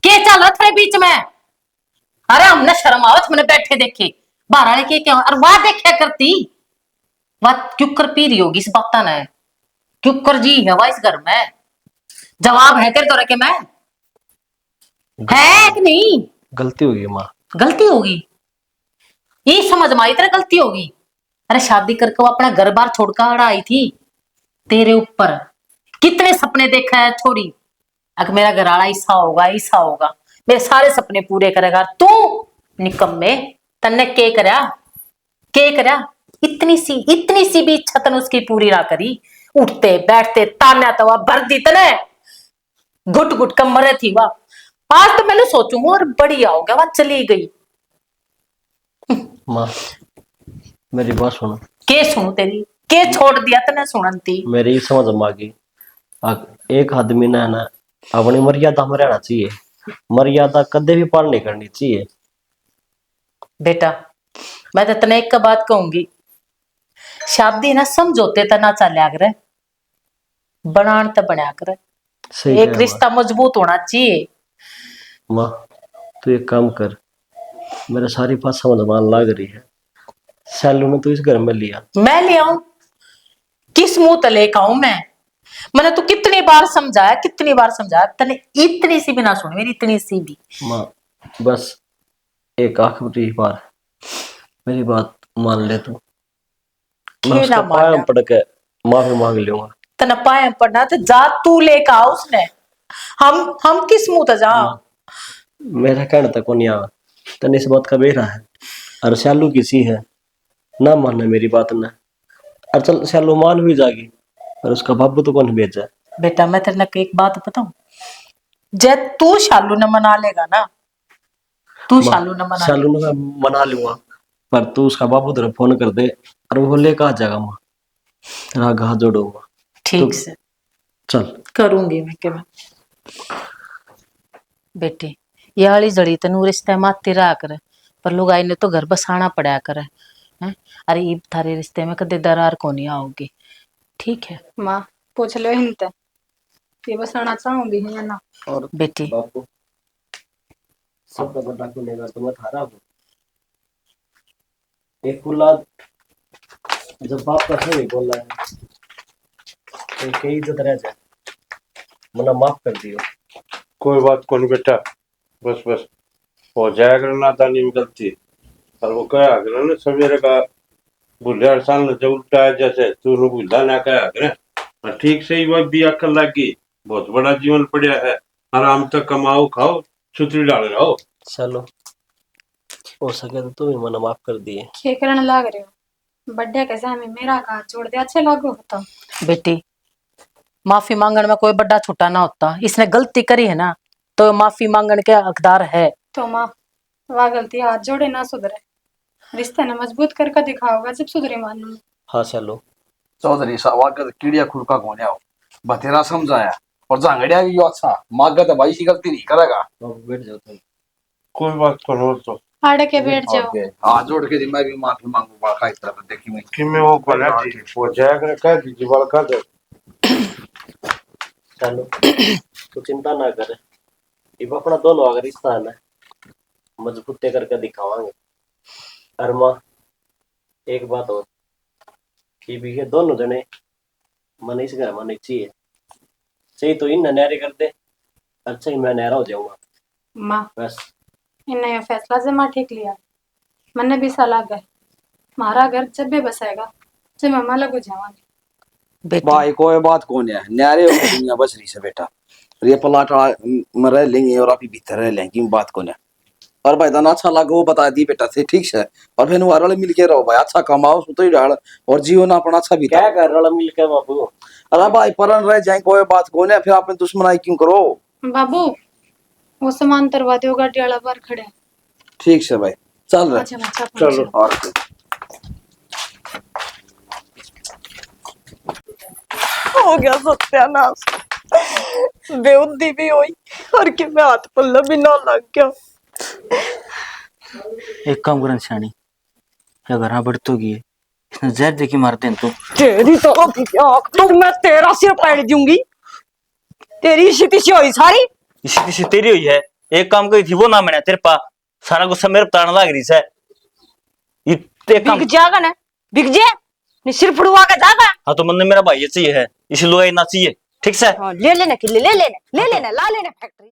के चल रहा तेरे बीच में अरे हमने शर्म आवत मैंने बैठे देखे बाहर आने के क्या और वाह देखा करती बात क्यों कर पी रही होगी इस बात ना क्यों कर जी है वह इस घर में जवाब है तेरे तो रखे मैं है कि नहीं गलती होगी माँ गलती होगी ये समझ में आई तेरा गलती होगी अरे शादी करके वो अपना घर बार छोड़कर आई थी तेरे ऊपर कितने सपने देखा है छोरी अगर मेरा घर आड़ा ऐसा होगा मेरे सारे सपने पूरे करेगा तू निकम्मे तन्ने के करया इतनी सी भी इच्छा तन उसकी पूरी ना करी उठते बैठते ताना तवा भर दी तने घुट घुट कमरे थी वह आज तो मैंने सोचूंगा और बढ़िया हो गया वहां चली गई माँ मेरी बात सुनो के सुनू तेरी के छोड़ दिया तने सुनती मेरी समझ में आ गई एक आदमी ने ना अपनी मर्यादा में रहना चाहिए मर्यादा कदे भी पार नहीं करनी चाहिए बेटा मैं तो तने एक का बात कहूंगी शादी ना समझौते तो ना चलिया करे बनान तो बनया करे सही एक रिश्ता मजबूत होना चाहिए माँ तू एक काम कर मेरे सारी बात समझ में लग रही है सैलू ने तू इस घर में लिया मैं ले आऊं किस मुंह तले का हूं मैंने तो कितनी बार समझाया तने इतनी सी भी ना सुनी मेरी इतनी सी भी माँ बस एक आखिरी बार मेरी बात मान ले तू मैं उसका पाया पड़ के माफी मांग लूंगा तना पाया पड़ना तो जा तू लेकर आ उसने हम किस मुंह तक जा मेरा कहना तक नहीं आवा तने इस बात का बेरा है और शालू किसी है ना मानना मेरी बात ना और चल सैलो मान भी जाएगी और उसका बाबू तो कौन भेजा। बेटा मैं तेरे को एक बात बताऊं, जे तू शालू न मना लेगा ना, तू शालू न मना शालू ने मैं मना लूंगा, पर तू उसका बाबू तेरा फोन कर दे और वो लेकर आ जाएगा माँ, तेरा घात जोड़ूंगा। ठीक से चल करूंगी मैं के मैं। बेटी ये वाली जड़ी तनु रिश्ते माती रहा कर, पर लोग आई ने तो घर बसाना पड़ा करे हैं। अरे ये थारे रिश्ते में कदे दरार को नहीं आओगी, ठीक है माँ पूछ लो हिंते ये बसाना चाहूंगी है ना। और बेटी बापू सबका बड़ा गुनेगार तो मैं थारा हूँ। एक औलाद जब बाप का सही बोल रहा है तो कई इज्जत रह जाए, मना माफ कर दियो। कोई बात कौन बेटा, बस बस हो जाएगा नादानी में गलती। और वो कहा करे ना सवेरे का बुढ़िया साल जो उल्टा है जैसे तू बुझा ना कहा करे, और ठीक से ही वह भी अकल लगी। बहुत बड़ा जीवन पड़ा है, आराम तक कमाओ खाओ छुट्टी डाल रहो। चलो हो सके तो तुम ही मना माफ कर दिए। खे करने लाग रहे हो बड्डे के सामने मेरा हाथ जोड़ दे अच्छे लागो होता। बेटी माफी मांगने में कोई बड़ा छोटा ना होता, इसने गलती करी है ना तो माफी मांगने के हकदार है। तो माँ वह गलती हाथ जोड़े ना सुधरे, रिश्ते ने मजबूत करके दिखाओगा जब सुधरे मानू। हाँ चलो चौधरी साहब आकर कीड़िया खुड़का कौन आओ बतेरा समझाया और जांगड़िया भी यो अच्छा मांगा तो भाई सी गलती नहीं करेगा। अब बैठ जाओ तुम। कोई बात करो तो आड़े के बैठ जाओ। ओके हाथ जोड़ के मैं भी माफी मांगू बाका इस तरफ देखी मैं कि मैं वो बना जी हो जाएगा कह दीजिए वाल का दे। चलो तू चिंता ना कर, ये अपना दोनों अगर रिश्ता है ना मजबूत करके दिखावांगे। और माँ एक बात और कि भी ये दोनों जने मन इस घर मन चाहिए चाहिए तो इन नहरे कर दे, अच्छा ही मैं नहरा हो जाऊंगा माँ बस। इन्हें यह फैसला जमा ठीक लिया, मैंने भी सलाह गए मारा घर जब भी बसेगा जब मैं अलग हो जावांगी। बेटी भाई कोई बात कौन है न्यारे हो दुनिया बस रही से बेटा, और ये पलाट में रह लेंगे और आप ही भीतर रह लेंगे बात कौन है। और भाई दाना अच्छा लगा वो बता दी बेटा से ठीक है, और फिर वाले मिल के रहो भाई अच्छा कमाओ सुतो ही डाल और जीवन अपना अच्छा बीता। क्या कर रहा मिल के बाबू। अरे भाई परन रह जाए कोई बात कौन है, फिर आपने दुश्मनाई क्यों करो। बाबू वो सामान तरवा दो गाड़ी वाला बाहर खड़े हैं। ठीक है भाई चल रहे अच्छा अच्छा चलो और हो गया सत्यानाश, बेउद्दी भी हुई और कि मैं हाथ पल्ला भी ना लग गया। एक काम करन छानी या घर बढ़ तो गई इसने जहर देखी मारते हैं तो तेरी तो आँख तो मैं तेरा सिर पैर दूंगी, तेरी स्थिति से हुई सारी। इसी किसी तेरी हुई है, एक काम करी थी वो ना मैंने तेरे पा सारा गुस्सा मेरे बताने लग रही है। ये ते काम बिक जाएगा ना बिक जे नहीं सिर फुड़वा के जाएगा। हाँ तो मन मेरा भाई ये चाहिए है, इसी लोग ना चाहिए ठीक से। हाँ ले लेना ला लेना फैक्ट्री।